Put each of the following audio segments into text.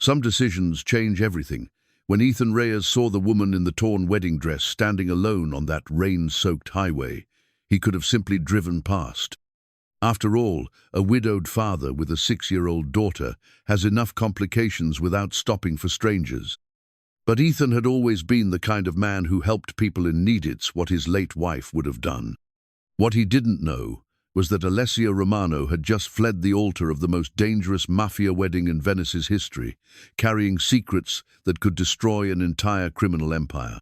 Some decisions change everything. When Ethan Reyes saw the woman in the torn wedding dress standing alone on that rain-soaked highway, he could have simply driven past. After all, a widowed father with a 6-year-old daughter has enough complications without stopping for strangers. But Ethan had always been the kind of man who helped people in need. It's what his late wife would have done. What he didn't know was that Alessia Romano had just fled the altar of the most dangerous Mafia wedding in Venice's history, carrying secrets that could destroy an entire criminal empire.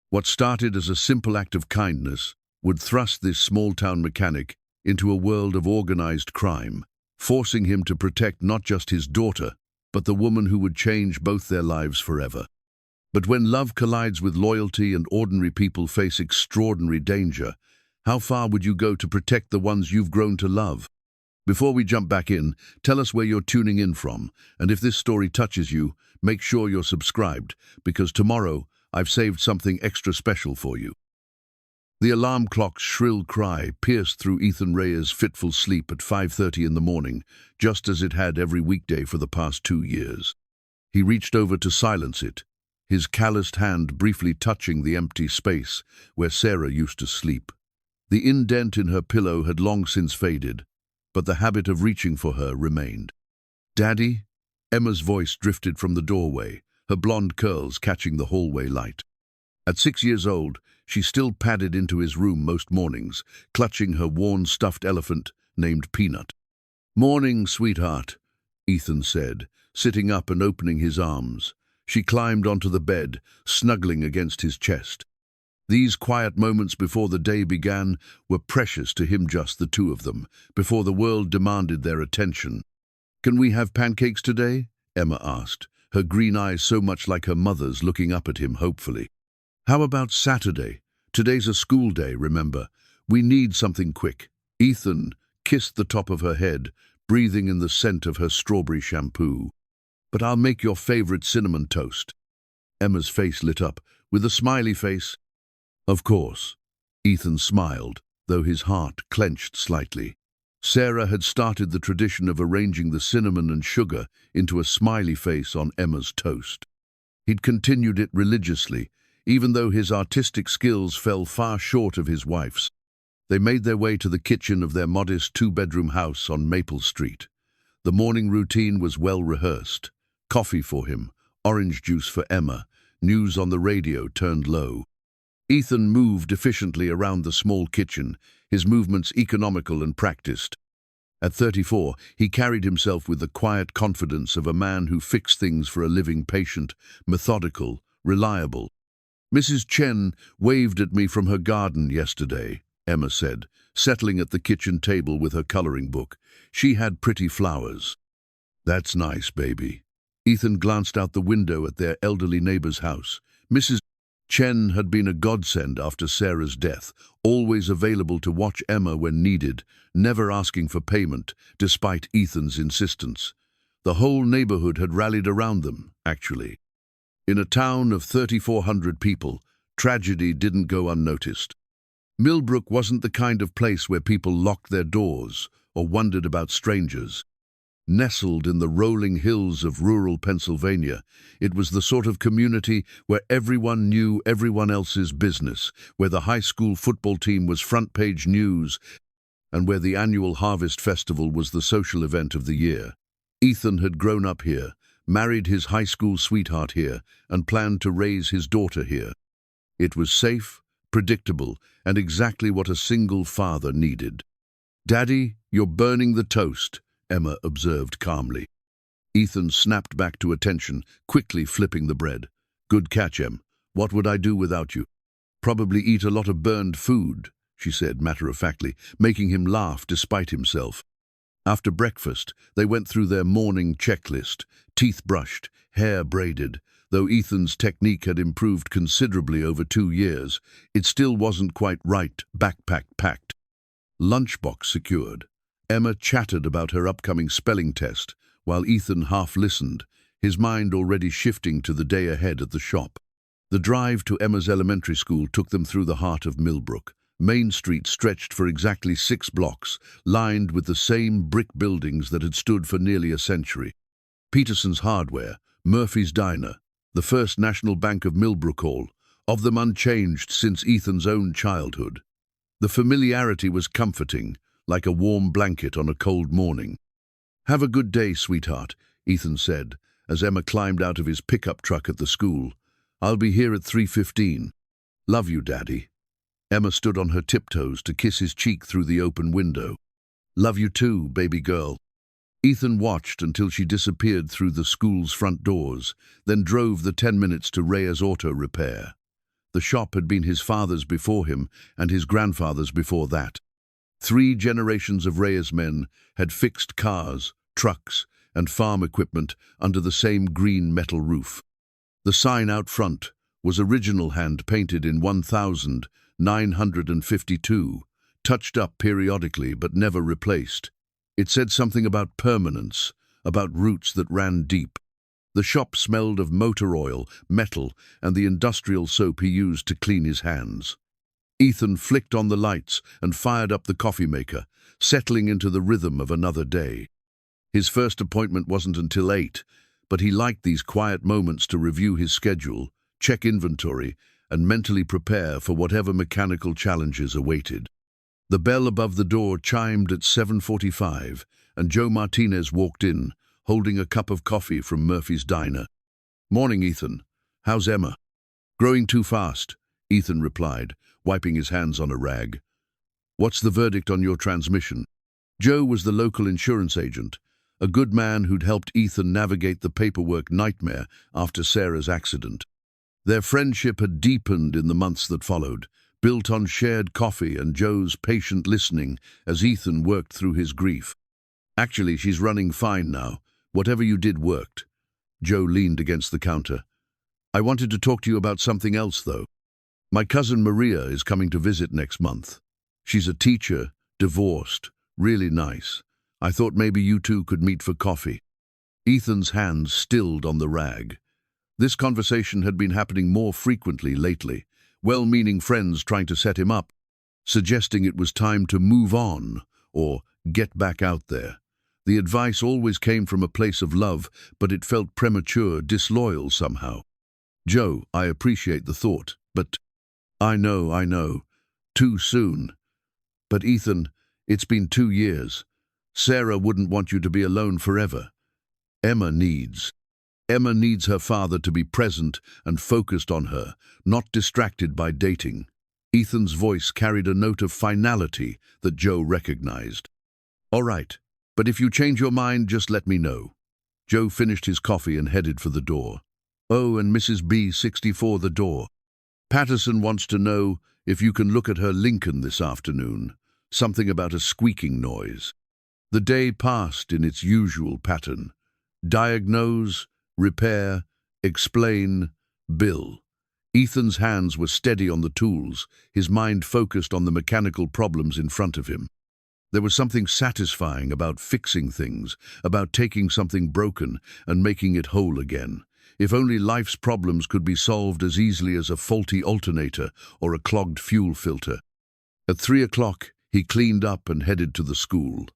What started as a simple act of kindness would thrust this small-town mechanic into a world of organized crime, forcing him to protect not just his daughter, but the woman who would change both their lives forever. But when love collides with loyalty and ordinary people face extraordinary danger, how far would you go to protect the ones you've grown to love? Before we jump back in, tell us where you're tuning in from, and if this story touches you, make sure you're subscribed, because tomorrow I've saved something extra special for you. The alarm clock's shrill cry pierced through Ethan Reyes' fitful sleep at 5:30 in the morning, just as it had every weekday for the past 2 years. He reached over to silence it, his calloused hand briefly touching the empty space where Sarah used to sleep. The indent in her pillow had long since faded, but the habit of reaching for her remained. "Daddy?" Emma's voice drifted from the doorway, her blonde curls catching the hallway light. At 6 years old, she still padded into his room most mornings, clutching her worn stuffed elephant named Peanut. "Morning, sweetheart," Ethan said, sitting up and opening his arms. She climbed onto the bed, snuggling against his chest. These quiet moments before the day began were precious to him, just the two of them, before the world demanded their attention. "Can we have pancakes today?" Emma asked, her green eyes so much like her mother's, looking up at him hopefully. "How about Saturday? Today's a school day, remember? We need something quick." Ethan kissed the top of her head, breathing in the scent of her strawberry shampoo. "But I'll make your favorite cinnamon toast." Emma's face lit up, with a smiley face. "Of course." Ethan smiled, though his heart clenched slightly. Sarah had started the tradition of arranging the cinnamon and sugar into a smiley face on Emma's toast. He'd continued it religiously, even though his artistic skills fell far short of his wife's. They made their way to the kitchen of their modest 2-bedroom house on Maple Street. The morning routine was well rehearsed. Coffee for him, orange juice for Emma, news on the radio turned low. Ethan moved efficiently around the small kitchen, his movements economical and practiced. At 34, he carried himself with the quiet confidence of a man who fixed things for a living, patient, methodical, reliable. "Mrs. Chen waved at me from her garden yesterday," Emma said, settling at the kitchen table with her coloring book. "She had pretty flowers." "That's nice, baby." Ethan glanced out the window at their elderly neighbor's house. Mrs. Chen had been a godsend after Sarah's death, always available to watch Emma when needed, never asking for payment, despite Ethan's insistence. The whole neighborhood had rallied around them, actually. In a town of 3,400 people, tragedy didn't go unnoticed. Millbrook wasn't the kind of place where people locked their doors or wondered about strangers. Nestled in the rolling hills of rural Pennsylvania, it was the sort of community where everyone knew everyone else's business, where the high school football team was front-page news, and where the annual Harvest Festival was the social event of the year. Ethan had grown up here, married his high school sweetheart here, and planned to raise his daughter here. It was safe, predictable, and exactly what a single father needed. "Daddy, you're burning the toast," Emma observed calmly. Ethan snapped back to attention, quickly flipping the bread. "Good catch, Em. What would I do without you?" "Probably eat a lot of burned food," she said matter-of-factly, making him laugh despite himself. After breakfast, they went through their morning checklist, teeth brushed, hair braided. Though Ethan's technique had improved considerably over 2 years, it still wasn't quite right. Backpack packed. Lunchbox secured. Emma chattered about her upcoming spelling test, while Ethan half listened, his mind already shifting to the day ahead at the shop. The drive to Emma's elementary school took them through the heart of Millbrook. Main Street stretched for exactly 6 blocks, lined with the same brick buildings that had stood for nearly a century. Peterson's Hardware, Murphy's Diner, the First National Bank of Millbrook Hall, of them unchanged since Ethan's own childhood. The familiarity was comforting, like a warm blanket on a cold morning. "Have a good day, sweetheart," Ethan said, as Emma climbed out of his pickup truck at the school. "I'll be here at 3:15. Love you, Daddy." Emma stood on her tiptoes to kiss his cheek through the open window. "Love you too, baby girl." Ethan watched until she disappeared through the school's front doors, then drove the 10 minutes to Reyes Auto Repair. The shop had been his father's before him and his grandfather's before that. 3 generations of Reyes men had fixed cars, trucks, and farm equipment under the same green metal roof. The sign out front was original, hand-painted in 1952, touched up periodically but never replaced. It said something about permanence, about roots that ran deep. The shop smelled of motor oil, metal, and the industrial soap he used to clean his hands. Ethan flicked on the lights and fired up the coffee maker, settling into the rhythm of another day. His first appointment wasn't until 8, but he liked these quiet moments to review his schedule, check inventory, and mentally prepare for whatever mechanical challenges awaited. The bell above the door chimed at 7:45, and Joe Martinez walked in, holding a cup of coffee from Murphy's Diner. "Morning, Ethan. How's Emma?" "Growing too fast," Ethan replied, wiping his hands on a rag. "What's the verdict on your transmission?" Joe was the local insurance agent, a good man who'd helped Ethan navigate the paperwork nightmare after Sarah's accident. Their friendship had deepened in the months that followed, built on shared coffee and Joe's patient listening as Ethan worked through his grief. "Actually, she's running fine now. Whatever you did worked." Joe leaned against the counter. "I wanted to talk to you about something else, though. My cousin Maria is coming to visit next month. She's a teacher, divorced, really nice. I thought maybe you two could meet for coffee." Ethan's hands stilled on the rag. This conversation had been happening more frequently lately, well-meaning friends trying to set him up, suggesting it was time to move on or get back out there. The advice always came from a place of love, but it felt premature, disloyal somehow. "Joe, I appreciate the thought, but—" I know. Too soon." "But Ethan, it's been 2 years. Sarah wouldn't want you to be alone forever. Emma needs her father to be present and focused on her, not distracted by dating." Ethan's voice carried a note of finality that Joe recognized. "All right, but if you change your mind, just let me know." Joe finished his coffee and headed for the door. "Oh, and Mrs. B, 64, the door. Patterson wants to know if you can look at her Lincoln this afternoon. Something about a squeaking noise." The day passed in its usual pattern. Diagnose, repair, explain, bill. Ethan's hands were steady on the tools, his mind focused on the mechanical problems in front of him. There was something satisfying about fixing things, about taking something broken and making it whole again. If only life's problems could be solved as easily as a faulty alternator or a clogged fuel filter. At 3 o'clock, he cleaned up and headed to the school.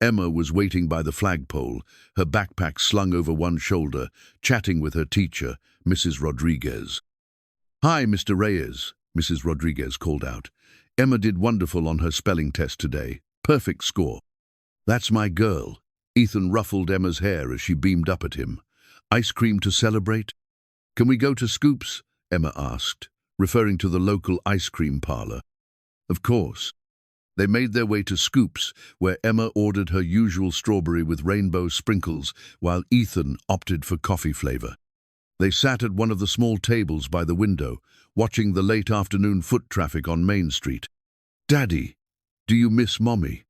Emma was waiting by the flagpole, her backpack slung over one shoulder, chatting with her teacher, Mrs. Rodriguez. "Hi, Mr. Reyes," Mrs. Rodriguez called out. "Emma did wonderful on her spelling test today. Perfect score." "That's my girl." Ethan ruffled Emma's hair as she beamed up at him. "Ice cream to celebrate?" "Can we go to Scoops?" Emma asked, referring to the local ice cream parlor. Of course. They made their way to Scoops, where Emma ordered her usual strawberry with rainbow sprinkles, while Ethan opted for coffee flavor. They sat at one of the small tables by the window, watching the late afternoon foot traffic on Main Street. "Daddy, do you miss Mommy?"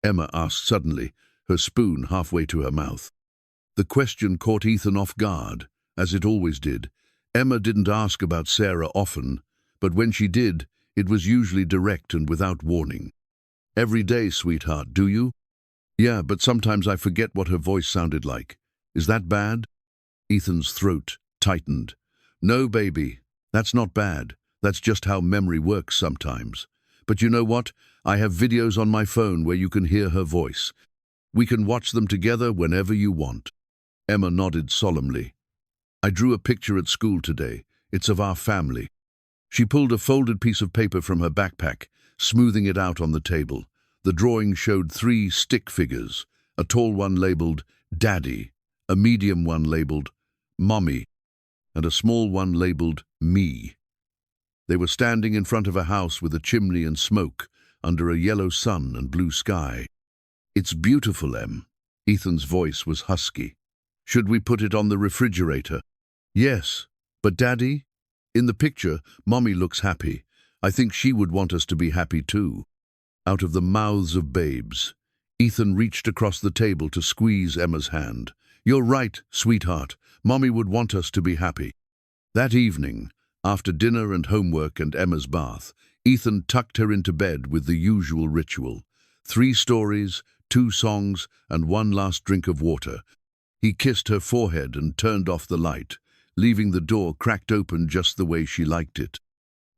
Emma asked suddenly, her spoon halfway to her mouth. The question caught Ethan off guard, as it always did. Emma didn't ask about Sarah often, but when she did, it was usually direct and without warning. "Every day, sweetheart, do you?" "Yeah, but sometimes I forget what her voice sounded like. Is that bad?" Ethan's throat tightened. "No, baby, that's not bad. That's just how memory works sometimes. But you know what? I have videos on my phone where you can hear her voice. We can watch them together whenever you want." Emma nodded solemnly. I drew a picture at school today. It's of our family. She pulled a folded piece of paper from her backpack, smoothing it out on the table. The drawing showed 3 stick figures, a tall one labeled Daddy, a medium one labeled Mommy, and a small one labeled Me. They were standing in front of a house with a chimney and smoke, under a yellow sun and blue sky. "It's beautiful, Em." Ethan's voice was husky. "Should we put it on the refrigerator?" "Yes, but Daddy? In the picture, Mommy looks happy. I think she would want us to be happy too." Out of the mouths of babes, Ethan reached across the table to squeeze Emma's hand. "You're right, sweetheart. Mommy would want us to be happy." That evening, after dinner and homework and Emma's bath, Ethan tucked her into bed with the usual ritual. 3 stories, 2 songs, and 1 last drink of water. He kissed her forehead and turned off the light, leaving the door cracked open just the way she liked it.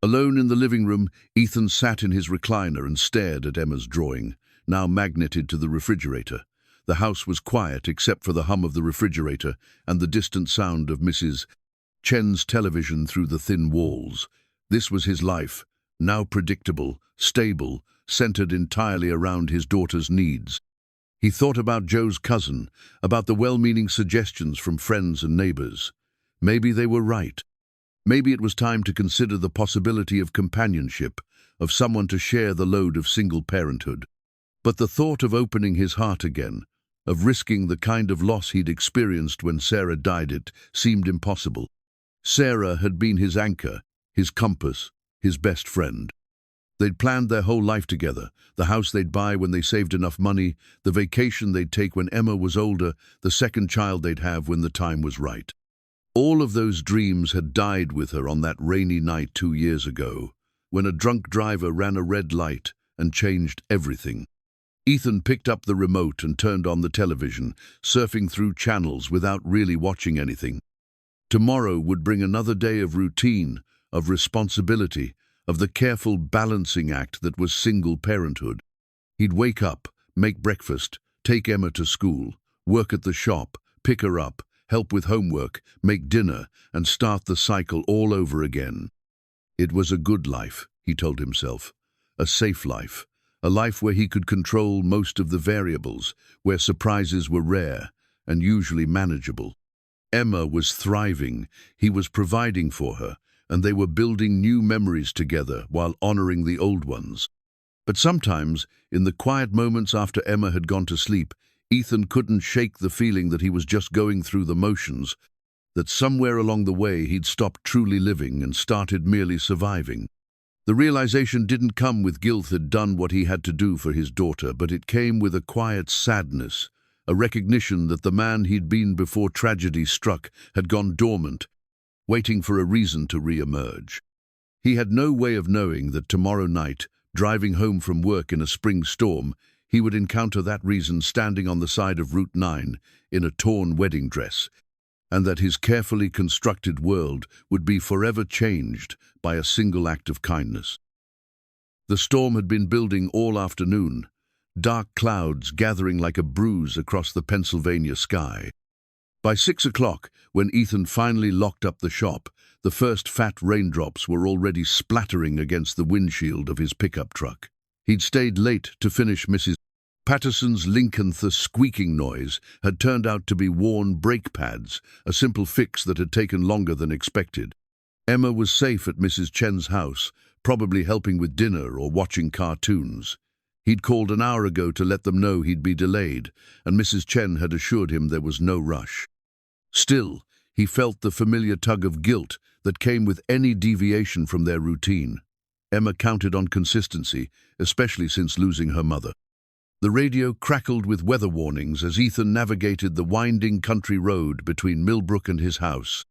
Alone in the living room, Ethan sat in his recliner and stared at Emma's drawing, now magneted to the refrigerator. The house was quiet except for the hum of the refrigerator and the distant sound of Mrs. Chen's television through the thin walls. This was his life, now predictable, stable, centered entirely around his daughter's needs. He thought about Joe's cousin, about the well-meaning suggestions from friends and neighbors. Maybe they were right. Maybe it was time to consider the possibility of companionship, of someone to share the load of single parenthood. But the thought of opening his heart again, of risking the kind of loss he'd experienced when Sarah died, seemed impossible. Sarah had been his anchor, his compass, his best friend. They'd planned their whole life together, the house they'd buy when they saved enough money, the vacation they'd take when Emma was older, the second child they'd have when the time was right. All of those dreams had died with her on that rainy night 2 years ago, when a drunk driver ran a red light and changed everything. Ethan picked up the remote and turned on the television, surfing through channels without really watching anything. Tomorrow would bring another day of routine, of responsibility, of the careful balancing act that was single parenthood. He'd wake up, make breakfast, take Emma to school, work at the shop, pick her up, help with homework, make dinner, and start the cycle all over again. It was a good life, he told himself, a safe life, a life where he could control most of the variables, where surprises were rare and usually manageable. Emma was thriving, he was providing for her, and they were building new memories together while honoring the old ones. But sometimes, in the quiet moments after Emma had gone to sleep, Ethan couldn't shake the feeling that he was just going through the motions, that somewhere along the way he'd stopped truly living and started merely surviving. The realization didn't come with guilt had done what he had to do for his daughter, but it came with a quiet sadness, a recognition that the man he'd been before tragedy struck had gone dormant, waiting for a reason to re-emerge. He had no way of knowing that tomorrow night, driving home from work in a spring storm, he would encounter that reason standing on the side of Route 9 in a torn wedding dress, and that his carefully constructed world would be forever changed by a single act of kindness. The storm had been building all afternoon, dark clouds gathering like a bruise across the Pennsylvania sky. By 6 o'clock, when Ethan finally locked up the shop, the first fat raindrops were already splattering against the windshield of his pickup truck. He'd stayed late to finish Mrs. Patterson's Lincoln. The squeaking noise had turned out to be worn brake pads, a simple fix that had taken longer than expected. Emma was safe at Mrs. Chen's house, probably helping with dinner or watching cartoons. He'd called an hour ago to let them know he'd be delayed, and Mrs. Chen had assured him there was no rush. Still, he felt the familiar tug of guilt that came with any deviation from their routine. Emma counted on consistency, especially since losing her mother. The radio crackled with weather warnings as Ethan navigated the winding country road between Millbrook and his house.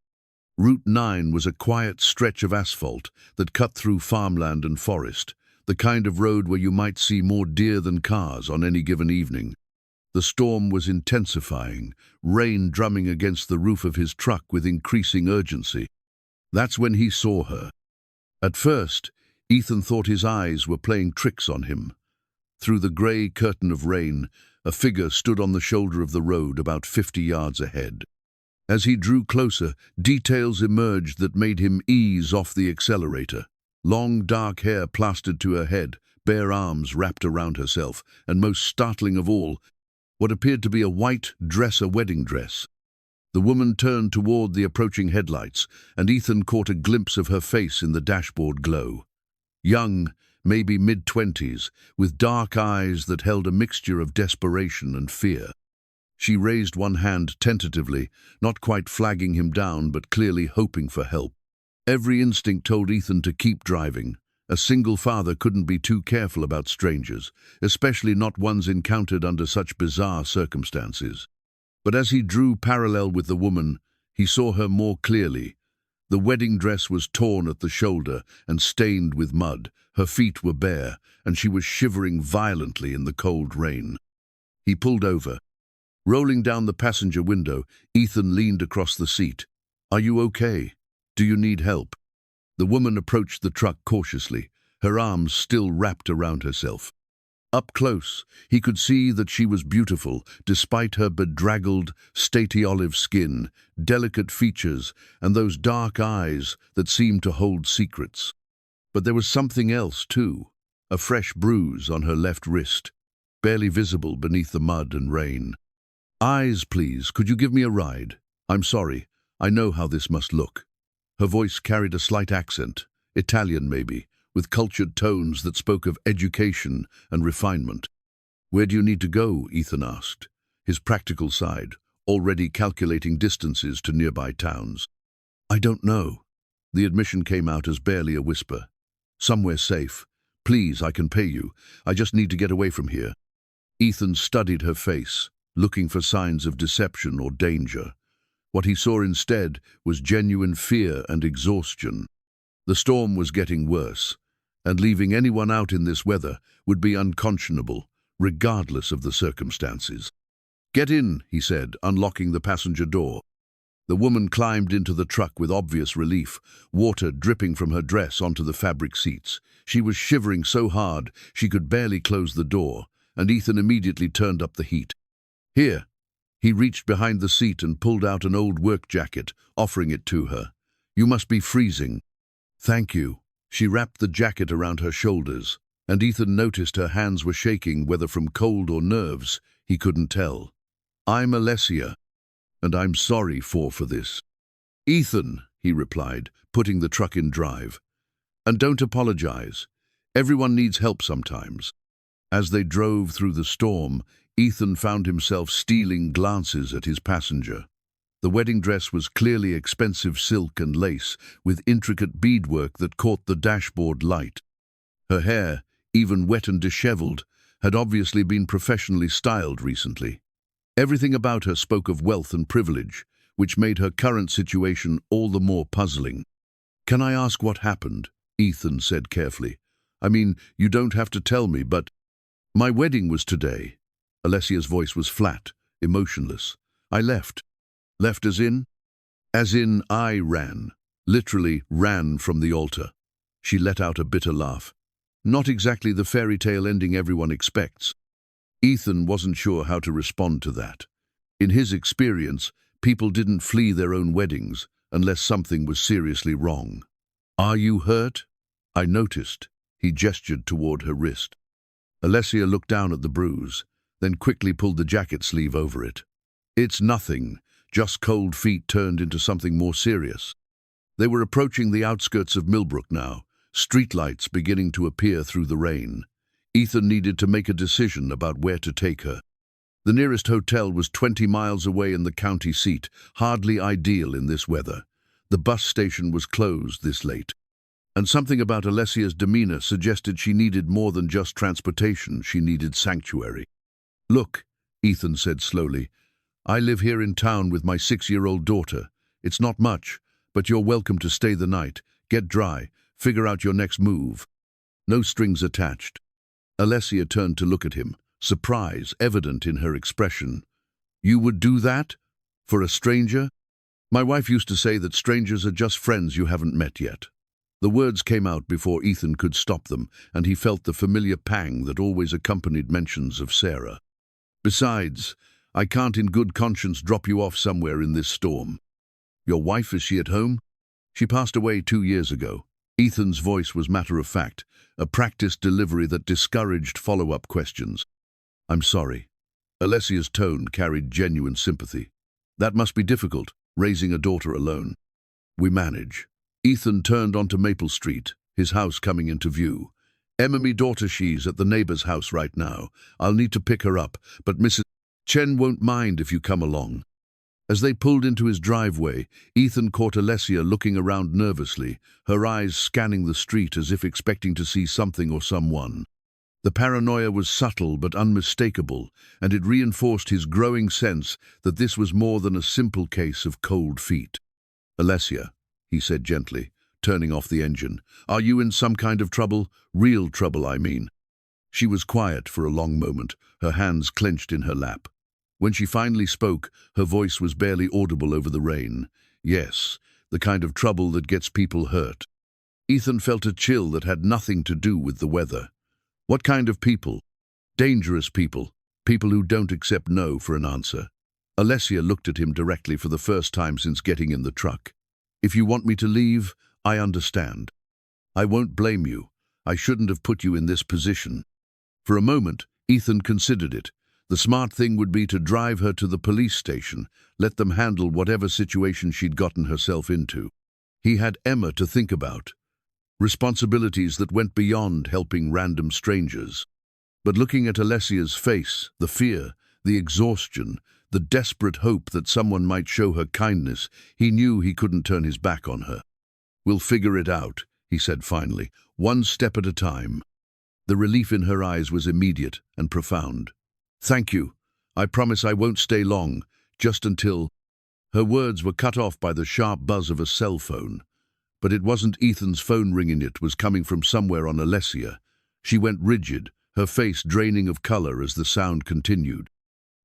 Route 9 was a quiet stretch of asphalt that cut through farmland and forest, the kind of road where you might see more deer than cars on any given evening. The storm was intensifying, rain drumming against the roof of his truck with increasing urgency. That's when he saw her. At first, Ethan thought his eyes were playing tricks on him. Through the grey curtain of rain, a figure stood on the shoulder of the road about 50 yards ahead. As he drew closer, details emerged that made him ease off the accelerator. Long, dark hair plastered to her head, bare arms wrapped around herself, and most startling of all, what appeared to be a white dresser wedding dress. The woman turned toward the approaching headlights, and Ethan caught a glimpse of her face in the dashboard glow. Young, maybe mid-20s, with dark eyes that held a mixture of desperation and fear. She raised one hand tentatively, not quite flagging him down but clearly hoping for help. Every instinct told Ethan to keep driving. A single father couldn't be too careful about strangers, especially not ones encountered under such bizarre circumstances. But as he drew parallel with the woman, he saw her more clearly. The wedding dress was torn at the shoulder and stained with mud, her feet were bare, and she was shivering violently in the cold rain. He pulled over. Rolling down the passenger window, Ethan leaned across the seat. "Are you okay? Do you need help?" The woman approached the truck cautiously, her arms still wrapped around herself. Up close, he could see that she was beautiful, despite her bedraggled, stately olive skin, delicate features, and those dark eyes that seemed to hold secrets. But there was something else, too, a fresh bruise on her left wrist, barely visible beneath the mud and rain. "Eyes, please, could you give me a ride? I'm sorry, I know how this must look." Her voice carried a slight accent, Italian maybe, with cultured tones that spoke of education and refinement. "Where do you need to go?" Ethan asked, his practical side, already calculating distances to nearby towns. "I don't know." The admission came out as barely a whisper. "Somewhere safe. Please, I can pay you. I just need to get away from here." Ethan studied her face, looking for signs of deception or danger. What he saw instead was genuine fear and exhaustion. The storm was getting worse, and leaving anyone out in this weather would be unconscionable, regardless of the circumstances. "Get in," he said, unlocking the passenger door. The woman climbed into the truck with obvious relief, water dripping from her dress onto the fabric seats. She was shivering so hard she could barely close the door, and Ethan immediately turned up the heat. "Here." He reached behind the seat and pulled out an old work jacket, offering it to her. "You must be freezing." "Thank you." She wrapped the jacket around her shoulders, and Ethan noticed her hands were shaking, whether from cold or nerves, he couldn't tell. "I'm Alessia, and I'm sorry for this." "Ethan," he replied, putting the truck in drive. "And don't apologize. Everyone needs help sometimes." As they drove through the storm, Ethan found himself stealing glances at his passenger. The wedding dress was clearly expensive silk and lace, with intricate beadwork that caught the dashboard light. Her hair, even wet and disheveled, had obviously been professionally styled recently. Everything about her spoke of wealth and privilege, which made her current situation all the more puzzling. "Can I ask what happened?" Ethan said carefully. "I mean, you don't have to tell me, but—" "My wedding was today." Alessia's voice was flat, emotionless. "I left." "Left as in?" "As in, I ran. Literally ran from the altar." She let out a bitter laugh. Not exactly the fairy tale ending everyone expects. Ethan wasn't sure how to respond to that. In his experience, people didn't flee their own weddings unless something was seriously wrong. "Are you hurt?" "I noticed." He gestured toward her wrist. Alessia looked down at the bruise, then quickly pulled the jacket sleeve over it. "It's nothing, just cold feet turned into something more serious." They were approaching the outskirts of Millbrook now, streetlights beginning to appear through the rain. Ethan needed to make a decision about where to take her. The nearest hotel was 20 miles away in the county seat, hardly ideal in this weather. The bus station was closed this late. And something about Alessia's demeanor suggested she needed more than just transportation, she needed sanctuary. "Look," Ethan said slowly, "I live here in town with my 6-year-old daughter. It's not much, but you're welcome to stay the night, get dry, figure out your next move. No strings attached." Alessia turned to look at him, surprise evident in her expression. "You would do that? For a stranger?" "My wife used to say that strangers are just friends you haven't met yet." The words came out before Ethan could stop them, and he felt the familiar pang that always accompanied mentions of Sarah. "Besides, I can't in good conscience drop you off somewhere in this storm. Your wife, is she at home? She passed away 2 years ago. Ethan's voice was matter-of-fact, a practiced delivery that discouraged follow-up questions. I'm sorry. Alessia's tone carried genuine sympathy. That must be difficult, raising a daughter alone. We manage. Ethan turned onto Maple Street, his house coming into view. Emma, me daughter, she's at the neighbor's house right now. I'll need to pick her up, but Mrs. Chen won't mind if you come along. As they pulled into his driveway, Ethan caught Alessia looking around nervously, her eyes scanning the street as if expecting to see something or someone. The paranoia was subtle but unmistakable, and it reinforced his growing sense that this was more than a simple case of cold feet. Alessia, he said gently, turning off the engine, are you in some kind of trouble? Real trouble, I mean. She was quiet for a long moment, her hands clenched in her lap. When she finally spoke, her voice was barely audible over the rain. Yes, the kind of trouble that gets people hurt. Ethan felt a chill that had nothing to do with the weather. What kind of people? Dangerous people. People who don't accept no for an answer. Alessia looked at him directly for the first time since getting in the truck. If you want me to leave, I understand. I won't blame you. I shouldn't have put you in this position. For a moment, Ethan considered it. The smart thing would be to drive her to the police station, let them handle whatever situation she'd gotten herself into. He had Emma to think about. Responsibilities that went beyond helping random strangers. But looking at Alessia's face, the fear, the exhaustion, the desperate hope that someone might show her kindness, he knew he couldn't turn his back on her. We'll figure it out, he said finally, one step at a time. The relief in her eyes was immediate and profound. Thank you. I promise I won't stay long, just until... Her words were cut off by the sharp buzz of a cell phone. But it wasn't Ethan's phone ringing, it was coming from somewhere on Alessia. She went rigid, her face draining of color as the sound continued.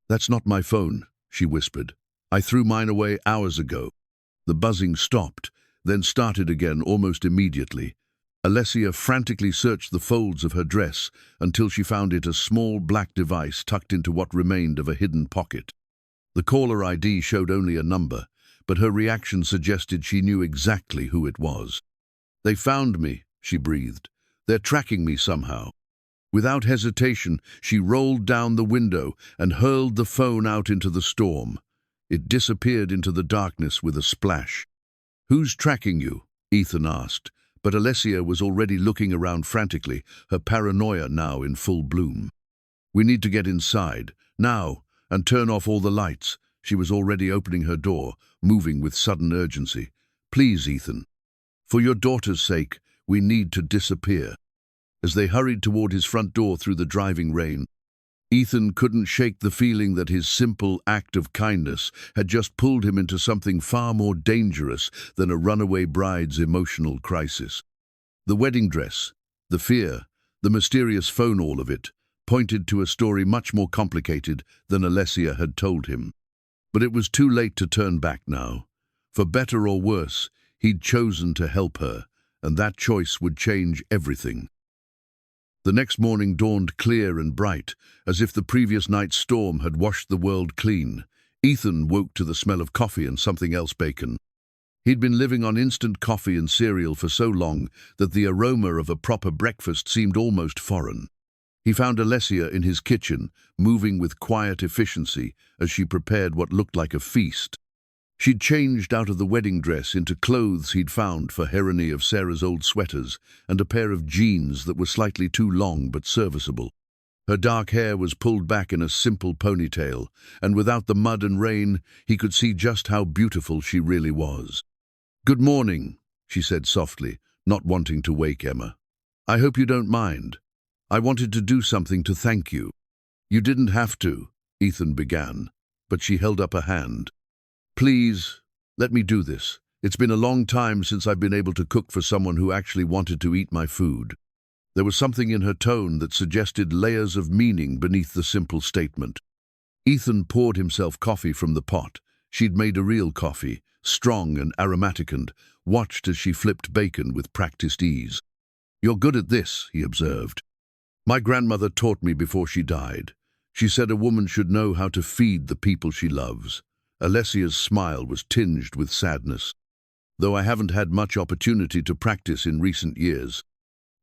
That's not my phone, she whispered. I threw mine away hours ago. The buzzing stopped, then started again almost immediately. Alessia frantically searched the folds of her dress until she found it a small black device tucked into what remained of a hidden pocket. The caller ID showed only a number, but her reaction suggested she knew exactly who it was. They found me, she breathed. They're tracking me somehow. Without hesitation, she rolled down the window and hurled the phone out into the storm. It disappeared into the darkness with a splash. Who's tracking you? Ethan asked. But Alessia was already looking around frantically, her paranoia now in full bloom. We need to get inside, now, and turn off all the lights. She was already opening her door, moving with sudden urgency. Please, Ethan. For your daughter's sake, we need to disappear. As they hurried toward his front door through the driving rain, Ethan couldn't shake the feeling that his simple act of kindness had just pulled him into something far more dangerous than a runaway bride's emotional crisis. The wedding dress, the fear, the mysterious phone, all of it, pointed to a story much more complicated than Alessia had told him. But it was too late to turn back now. For better or worse, he'd chosen to help her, and that choice would change everything. The next morning dawned clear and bright, as if the previous night's storm had washed the world clean. Ethan woke to the smell of coffee and something else, bacon. He'd been living on instant coffee and cereal for so long that the aroma of a proper breakfast seemed almost foreign. He found Alessia in his kitchen, moving with quiet efficiency as she prepared what looked like a feast. She'd changed out of the wedding dress into clothes he'd found for Herony of Sarah's old sweaters and a pair of jeans that were slightly too long but serviceable. Her dark hair was pulled back in a simple ponytail, and without the mud and rain, he could see just how beautiful she really was. "Good morning," she said softly, not wanting to wake Emma. "I hope you don't mind. I wanted to do something to thank you." "You didn't have to," Ethan began, but she held up a hand. "Please, let me do this. It's been a long time since I've been able to cook for someone who actually wanted to eat my food." There was something in her tone that suggested layers of meaning beneath the simple statement. Ethan poured himself coffee from the pot. She'd made a real coffee, strong and aromatic, and watched as she flipped bacon with practiced ease. "You're good at this," he observed. "My grandmother taught me before she died. She said a woman should know how to feed the people she loves. Alessia's smile was tinged with sadness, though I haven't had much opportunity to practice in recent years.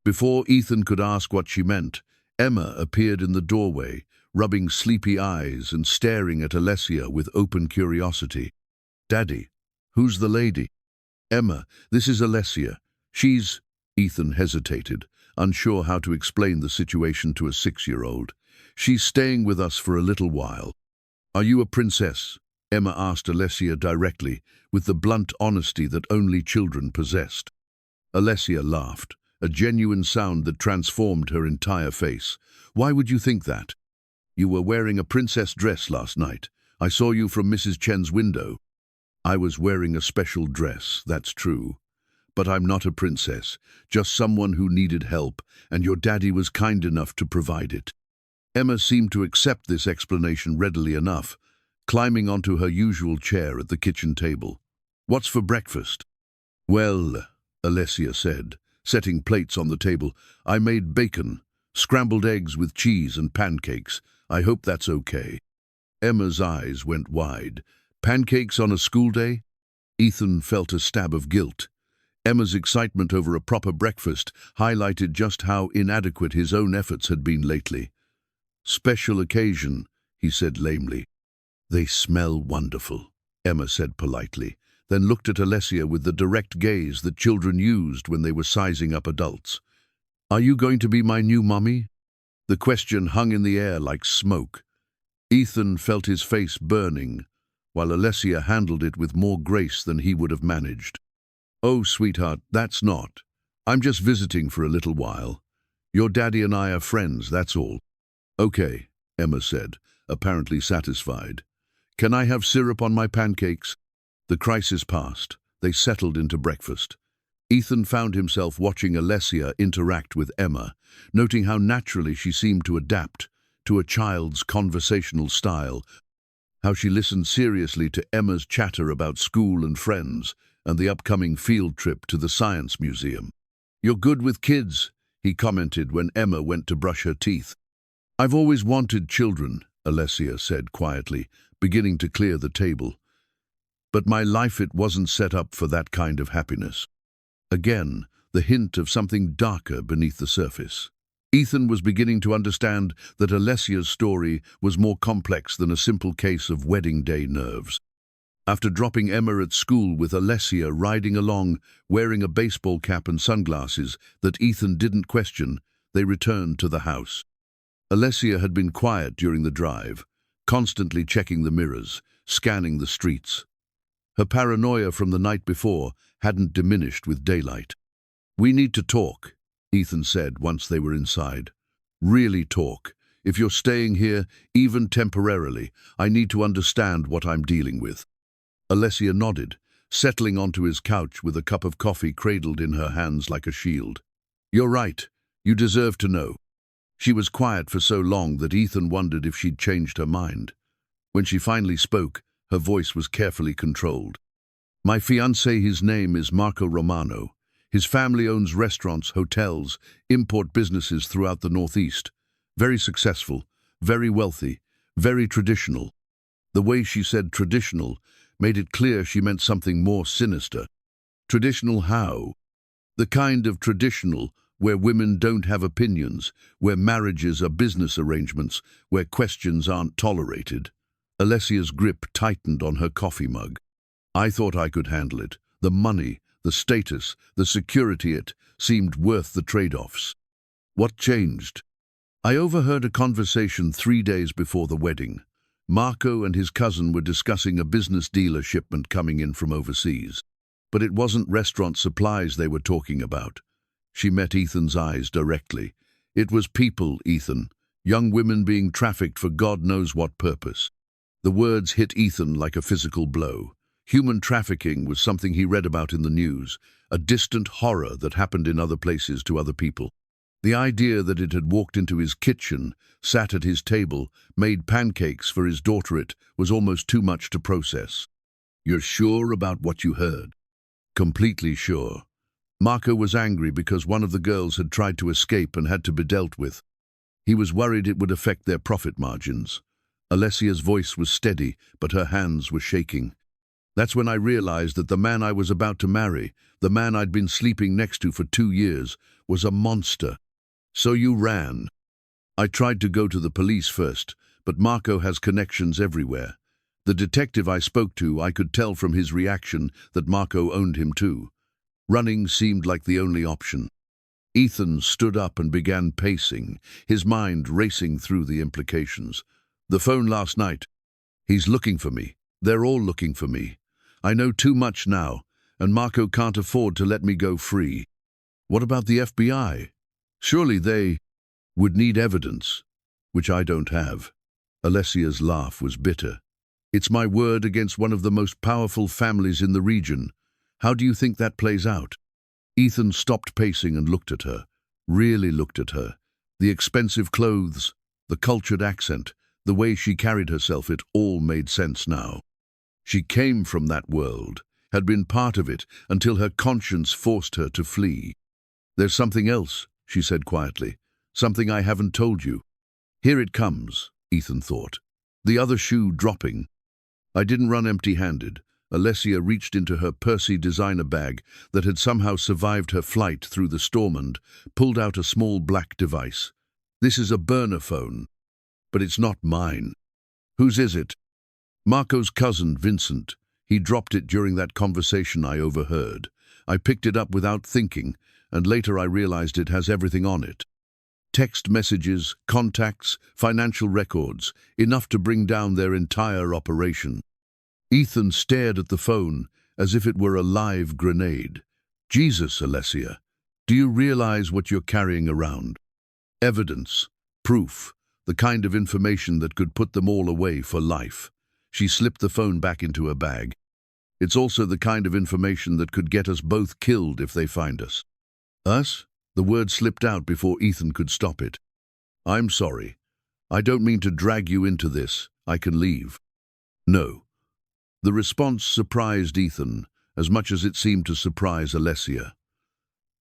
Before Ethan could ask what she meant, Emma appeared in the doorway, rubbing sleepy eyes and staring at Alessia with open curiosity. "Daddy, who's the lady?" "Emma, this is Alessia. She's—" Ethan hesitated, unsure how to explain the situation to a 6-year-old. "She's staying with us for a little while." "Are you a princess?" Emma asked Alessia directly, with the blunt honesty that only children possessed. Alessia laughed, a genuine sound that transformed her entire face. "Why would you think that? You were wearing a princess dress last night. I saw you from Mrs. Chen's window." "I was wearing a special dress, that's true. But I'm not a princess, just someone who needed help, and your daddy was kind enough to provide it." Emma seemed to accept this explanation readily enough, climbing onto her usual chair at the kitchen table. "What's for breakfast?" "Well," Alessia said, setting plates on the table, "I made bacon, scrambled eggs with cheese and pancakes. I hope that's okay." Emma's eyes went wide. Pancakes on a school day? Ethan felt a stab of guilt. Emma's excitement over a proper breakfast highlighted just how inadequate his own efforts had been lately. "Special occasion," he said lamely. "They smell wonderful," Emma said politely, then looked at Alessia with the direct gaze that children used when they were sizing up adults. "Are you going to be my new mommy?" The question hung in the air like smoke. Ethan felt his face burning, while Alessia handled it with more grace than he would have managed. "Oh, sweetheart, that's not. I'm just visiting for a little while. Your daddy and I are friends, that's all." "Okay," Emma said, apparently satisfied. "Can I have syrup on my pancakes?" The crisis passed. They settled into breakfast. Ethan found himself watching Alessia interact with Emma, noting how naturally she seemed to adapt to a child's conversational style, how she listened seriously to Emma's chatter about school and friends, and the upcoming field trip to the Science Museum. "You're good with kids," he commented when Emma went to brush her teeth. "I've always wanted children," Alessia said quietly, beginning to clear the table. "But my life, it wasn't set up for that kind of happiness." Again, the hint of something darker beneath the surface. Ethan was beginning to understand that Alessia's story was more complex than a simple case of wedding day nerves. After dropping Emma at school with Alessia riding along, wearing a baseball cap and sunglasses that Ethan didn't question, they returned to the house. Alessia had been quiet during the drive, constantly checking the mirrors, scanning the streets. Her paranoia from the night before hadn't diminished with daylight. "We need to talk," Ethan said once they were inside. "Really talk. If you're staying here, even temporarily, I need to understand what I'm dealing with." Alessia nodded, settling onto his couch with a cup of coffee cradled in her hands like a shield. "You're right. You deserve to know." She was quiet for so long that Ethan wondered if she'd changed her mind. When she finally spoke, her voice was carefully controlled. "My fiancé, his name is Marco Romano. His family owns restaurants, hotels, import businesses throughout the Northeast. Very successful, very wealthy, very traditional." The way she said traditional made it clear she meant something more sinister. "Traditional how?" "The kind of traditional where women don't have opinions, where marriages are business arrangements, where questions aren't tolerated." Alessia's grip tightened on her coffee mug. "I thought I could handle it. The money, the status, the security, it seemed worth the trade-offs." "What changed?" "I overheard a conversation 3 days before the wedding. Marco and his cousin were discussing a business dealer shipment coming in from overseas. But it wasn't restaurant supplies they were talking about." She met Ethan's eyes directly. "It was people, Ethan. Young women being trafficked for God knows what purpose." The words hit Ethan like a physical blow. Human trafficking was something he read about in the news, a distant horror that happened in other places to other people. The idea that it had walked into his kitchen, sat at his table, made pancakes for his daughter, it was almost too much to process. "You're sure about what you heard?" "Completely sure. Marco was angry because one of the girls had tried to escape and had to be dealt with. He was worried it would affect their profit margins. Alessia's voice was steady, but her hands were shaking. That's when I realized that the man I was about to marry, the man I'd been sleeping next to for 2 years, was a monster. So you ran. I tried to go to the police first, but Marco has connections everywhere. The detective I spoke to, I could tell from his reaction that Marco owned him too. Running seemed like the only option. Ethan stood up and began pacing, his mind racing through the implications. The phone last night. He's looking for me. They're all looking for me. I know too much now, and Marco can't afford to let me go free. What about the FBI? Surely they would need evidence, which I don't have. Alessia's laugh was bitter. It's my word against one of the most powerful families in the region. How do you think that plays out? Ethan stopped pacing and looked at her, really looked at her. The expensive clothes, the cultured accent, the way she carried herself, it all made sense now. She came from that world, had been part of it until her conscience forced her to flee. There's something else, she said quietly, something I haven't told you. Here it comes, Ethan thought. The other shoe dropping. I didn't run empty-handed. Alessia reached into her Percy designer bag that had somehow survived her flight through the storm and pulled out a small black device. This is a burner phone, but it's not mine. Whose is it? Marco's cousin, Vincent. He dropped it during that conversation I overheard. I picked it up without thinking, and later I realized it has everything on it. Text messages, contacts, financial records, enough to bring down their entire operation. Ethan stared at the phone as if it were a live grenade. Jesus, Alessia, do you realize what you're carrying around? Evidence, proof, the kind of information that could put them all away for life. She slipped the phone back into her bag. It's also the kind of information that could get us both killed if they find us. Us? The word slipped out before Ethan could stop it. I'm sorry. I don't mean to drag you into this. I can leave. No. The response surprised Ethan as much as it seemed to surprise Alessia.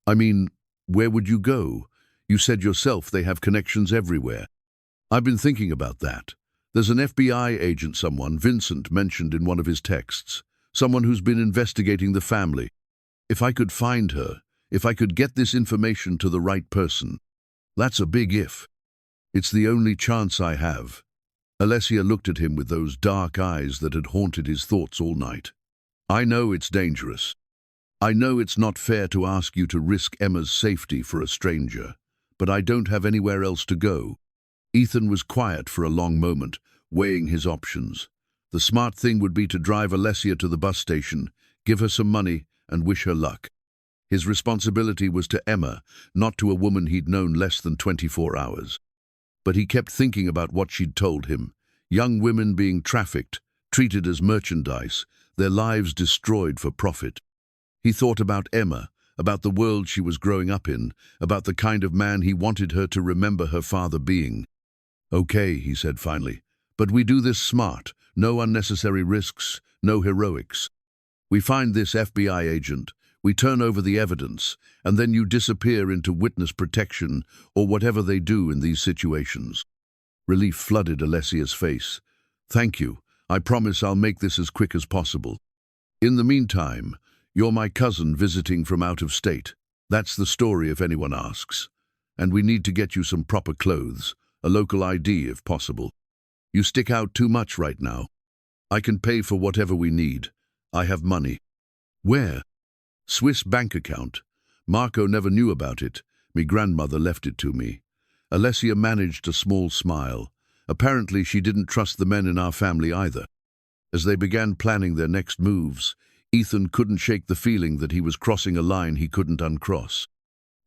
I mean, where would you go? You said yourself they have connections everywhere. I've been thinking about that. There's an FBI agent Vincent mentioned in one of his texts, someone who's been investigating the family. If I could find her, if I could get this information to the right person. That's a big if. It's the only chance I have. Alessia looked at him with those dark eyes that had haunted his thoughts all night. I know it's dangerous. I know it's not fair to ask you to risk Emma's safety for a stranger, but I don't have anywhere else to go. Ethan was quiet for a long moment, weighing his options. The smart thing would be to drive Alessia to the bus station, give her some money, and wish her luck. His responsibility was to Emma, not to a woman he'd known less than 24 hours. But he kept thinking about what she'd told him. Young women being trafficked, treated as merchandise, their lives destroyed for profit. He thought about Emma, about the world she was growing up in, about the kind of man he wanted her to remember her father being. Okay, he said finally, but we do this smart, no unnecessary risks, no heroics. We find this FBI agent, we turn over the evidence, and then you disappear into witness protection or whatever they do in these situations. Relief flooded Alessia's face. Thank you. I promise I'll make this as quick as possible. In the meantime, you're my cousin visiting from out of state. That's the story if anyone asks. And we need to get you some proper clothes, a local ID if possible. You stick out too much right now. I can pay for whatever we need. I have money. Where? Swiss bank account. Marco never knew about it. Me grandmother left it to me. Alessia managed a small smile. Apparently she didn't trust the men in our family either. As they began planning their next moves, Ethan couldn't shake the feeling that he was crossing a line he couldn't uncross.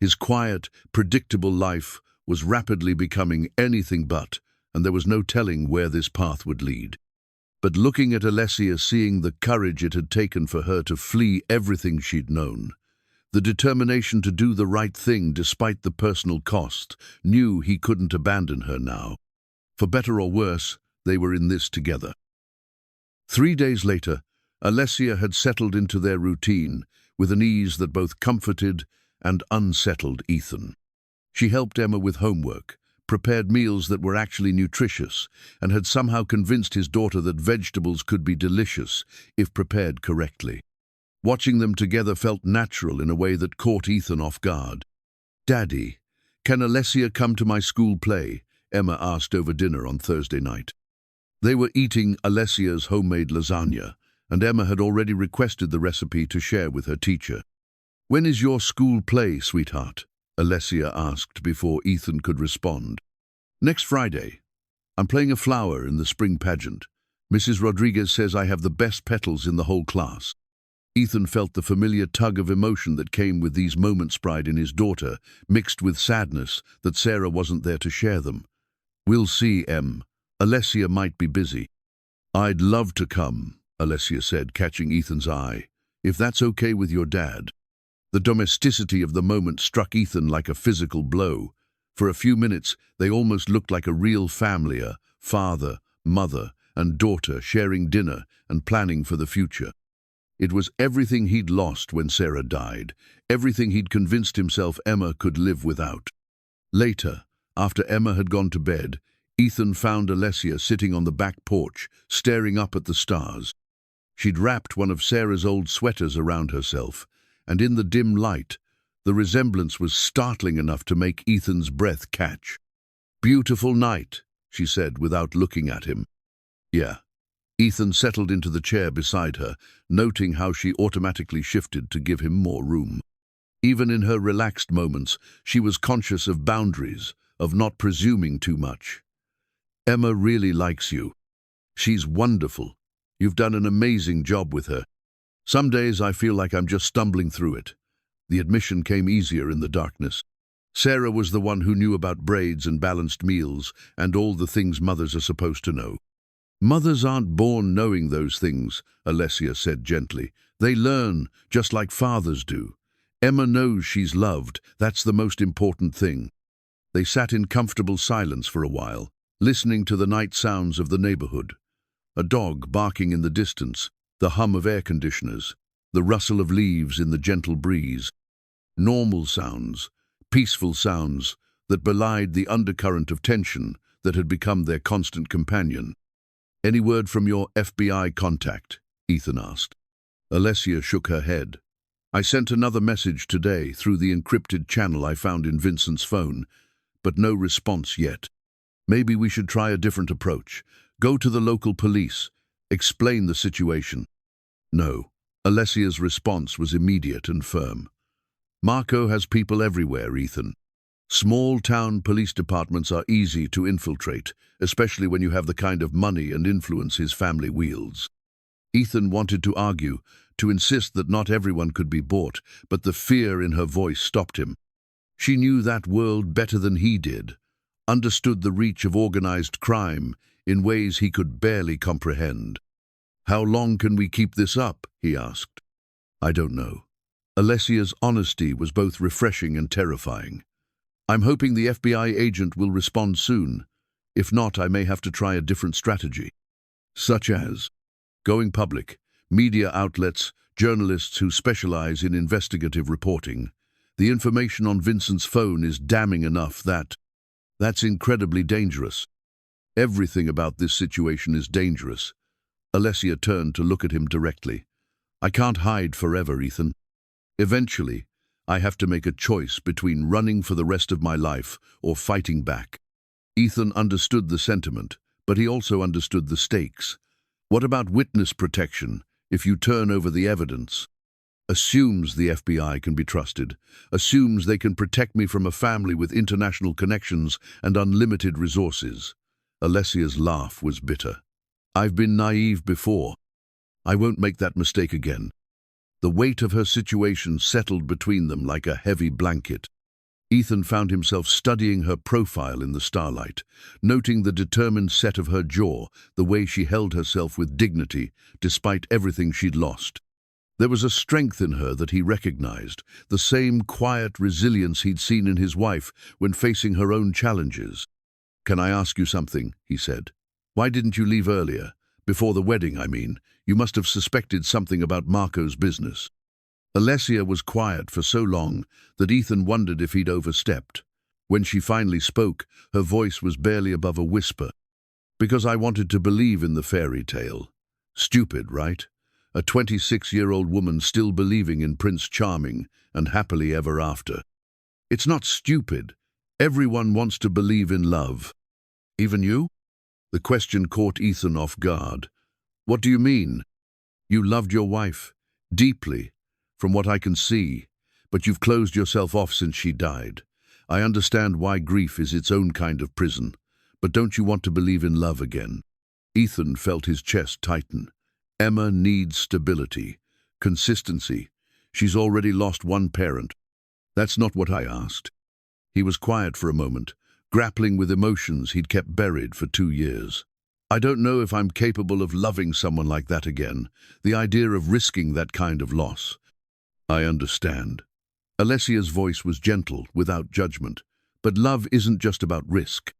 His quiet, predictable life was rapidly becoming anything but, and there was no telling where this path would lead. But looking at Alessia, seeing the courage it had taken for her to flee everything she'd known, the determination to do the right thing despite the personal cost, knew he couldn't abandon her now. For better or worse, they were in this together. 3 days later, Alessia had settled into their routine with an ease that both comforted and unsettled Ethan. She helped Emma with homework, prepared meals that were actually nutritious, and had somehow convinced his daughter that vegetables could be delicious if prepared correctly. Watching them together felt natural in a way that caught Ethan off guard. "Daddy, can Alessia come to my school play?" Emma asked over dinner on Thursday night. They were eating Alessia's homemade lasagna, and Emma had already requested the recipe to share with her teacher. "When is your school play, sweetheart?" Alessia asked before Ethan could respond. "Next Friday. I'm playing a flower in the spring pageant. Mrs. Rodriguez says I have the best petals in the whole class." Ethan felt the familiar tug of emotion that came with these moments' pride in his daughter, mixed with sadness that Sarah wasn't there to share them. "We'll see, Em. Alessia might be busy." "I'd love to come," Alessia said, catching Ethan's eye, "if that's okay with your dad." The domesticity of the moment struck Ethan like a physical blow. For a few minutes, they almost looked like a real family, a father, mother, and daughter sharing dinner and planning for the future. It was everything he'd lost when Sarah died, everything he'd convinced himself Emma could live without. Later, after Emma had gone to bed, Ethan found Alessia sitting on the back porch, staring up at the stars. She'd wrapped one of Sarah's old sweaters around herself, and in the dim light, the resemblance was startling enough to make Ethan's breath catch. "Beautiful night," she said without looking at him. "Yeah." Ethan settled into the chair beside her, noting how she automatically shifted to give him more room. Even in her relaxed moments, she was conscious of boundaries, of not presuming too much. "Emma really likes you. She's wonderful. You've done an amazing job with her. Some days I feel like I'm just stumbling through it." The admission came easier in the darkness. Sarah was the one who knew about braids and balanced meals and all the things mothers are supposed to know. "Mothers aren't born knowing those things," Alessia said gently. "They learn, just like fathers do. Emma knows she's loved. That's the most important thing." They sat in comfortable silence for a while, listening to the night sounds of the neighborhood. A dog barking in the distance, the hum of air conditioners, the rustle of leaves in the gentle breeze. Normal sounds, peaceful sounds that belied the undercurrent of tension that had become their constant companion. "Any word from your FBI contact?" Ethan asked. Alessia shook her head. "I sent another message today through the encrypted channel I found in Vincent's phone, but no response yet. Maybe we should try a different approach. Go to the local police. Explain the situation." "No." Alessia's response was immediate and firm. "Marco has people everywhere, Ethan. Small-town police departments are easy to infiltrate, especially when you have the kind of money and influence his family wields." Ethan wanted to argue, to insist that not everyone could be bought, but the fear in her voice stopped him. She knew that world better than he did, understood the reach of organized crime in ways he could barely comprehend. "How long can we keep this up?" he asked. "I don't know." Alessia's honesty was both refreshing and terrifying. "I'm hoping the FBI agent will respond soon. If not, I may have to try a different strategy." "Such as?" "Going public, media outlets, journalists who specialize in investigative reporting. The information on Vincent's phone is damning enough that's incredibly dangerous." "Everything about this situation is dangerous." Alessia turned to look at him directly. "I can't hide forever, Ethan. Eventually, I have to make a choice between running for the rest of my life or fighting back." Ethan understood the sentiment, but he also understood the stakes. "What about witness protection if you turn over the evidence?" "Assumes the FBI can be trusted. Assumes they can protect me from a family with international connections and unlimited resources." Alessia's laugh was bitter. "I've been naive before. I won't make that mistake again." The weight of her situation settled between them like a heavy blanket. Ethan found himself studying her profile in the starlight, noting the determined set of her jaw, the way she held herself with dignity despite everything she'd lost. There was a strength in her that he recognized, the same quiet resilience he'd seen in his wife when facing her own challenges. "Can I ask you something?" he said. "Why didn't you leave earlier? Before the wedding, I mean. You must have suspected something about Marco's business." Alessia was quiet for so long that Ethan wondered if he'd overstepped. When she finally spoke, her voice was barely above a whisper. Because I wanted to believe in the fairy tale. Stupid, right? A 26-year-old woman still believing in Prince Charming and happily ever after. It's not stupid. Everyone wants to believe in love. Even you? The question caught Ethan off guard. What do you mean? You loved your wife, deeply, from what I can see, but you've closed yourself off since she died. I understand why grief is its own kind of prison, but don't you want to believe in love again? Ethan felt his chest tighten. Emma needs stability, consistency. She's already lost one parent. That's not what I asked. He was quiet for a moment, grappling with emotions he'd kept buried for 2 years. I don't know if I'm capable of loving someone like that again, the idea of risking that kind of loss. I understand. Alessia's voice was gentle, without judgment. But love isn't just about risk.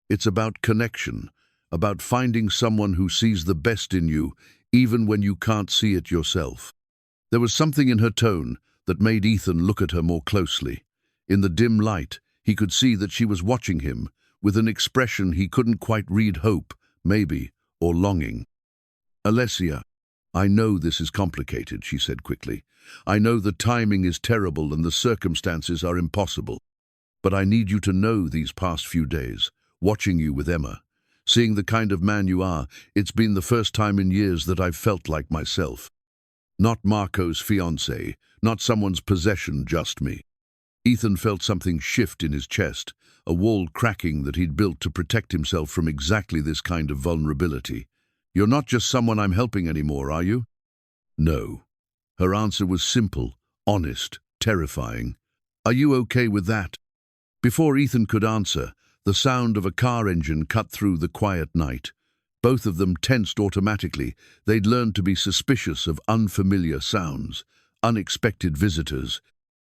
It's about connection, about finding someone who sees the best in you, even when you can't see it yourself. There was something in her tone that made Ethan look at her more closely. In the dim light, he could see that she was watching him, with an expression he couldn't quite read: hope, maybe, or longing. Alessia, I know this is complicated, she said quickly. I know the timing is terrible and the circumstances are impossible. But I need you to know these past few days, watching you with Emma, seeing the kind of man you are, it's been the first time in years that I've felt like myself. Not Marco's fiancé, not someone's possession, just me. Ethan felt something shift in his chest, a wall cracking that he'd built to protect himself from exactly this kind of vulnerability. You're not just someone I'm helping anymore, are you? No. Her answer was simple, honest, terrifying. Are you okay with that? Before Ethan could answer, the sound of a car engine cut through the quiet night. Both of them tensed automatically. They'd learned to be suspicious of unfamiliar sounds, unexpected visitors.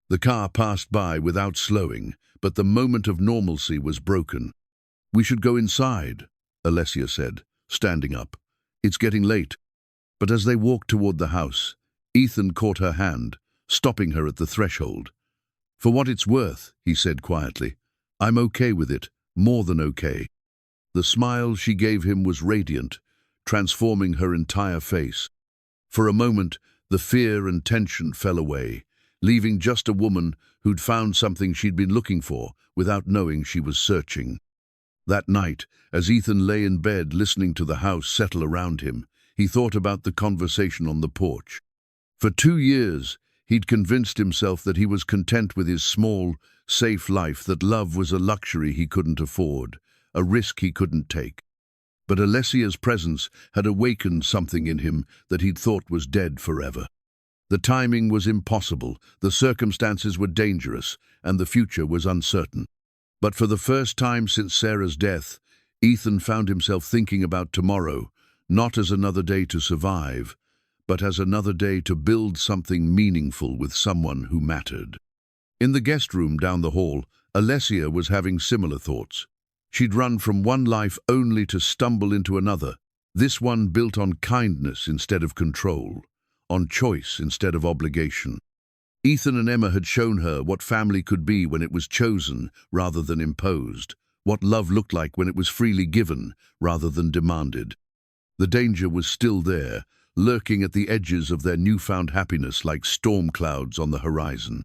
The car passed by without slowing, but the moment of normalcy was broken. We should go inside, Alessia said, standing up. It's getting late. But as they walked toward the house, Ethan caught her hand, stopping her at the threshold. For what it's worth, he said quietly, I'm okay with it, more than okay. The smile she gave him was radiant, transforming her entire face. For a moment, the fear and tension fell away, leaving just a woman who'd found something she'd been looking for without knowing she was searching. That night, as Ethan lay in bed listening to the house settle around him, he thought about the conversation on the porch. For 2 years, he'd convinced himself that he was content with his small, safe life, that love was a luxury he couldn't afford, a risk he couldn't take. But Alessia's presence had awakened something in him that he'd thought was dead forever. The timing was impossible, the circumstances were dangerous, and the future was uncertain. But for the first time since Sarah's death, Ethan found himself thinking about tomorrow, not as another day to survive, but as another day to build something meaningful with someone who mattered. In the guest room down the hall, Alessia was having similar thoughts. She'd run from one life only to stumble into another, this one built on kindness instead of control, on choice instead of obligation. Ethan and Emma had shown her what family could be when it was chosen rather than imposed, what love looked like when it was freely given rather than demanded. The danger was still there, lurking at the edges of their newfound happiness like storm clouds on the horizon.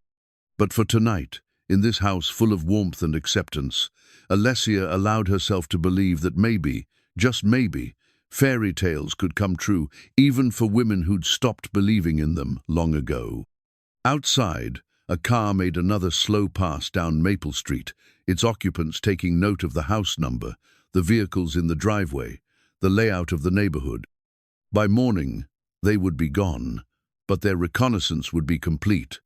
But for tonight, in this house full of warmth and acceptance, Alessia allowed herself to believe that maybe, just maybe, fairy tales could come true even for women who'd stopped believing in them long ago. Outside, a car made another slow pass down Maple Street, its occupants taking note of the house number, the vehicles in the driveway, the layout of the neighborhood. By morning, they would be gone, but their reconnaissance would be complete.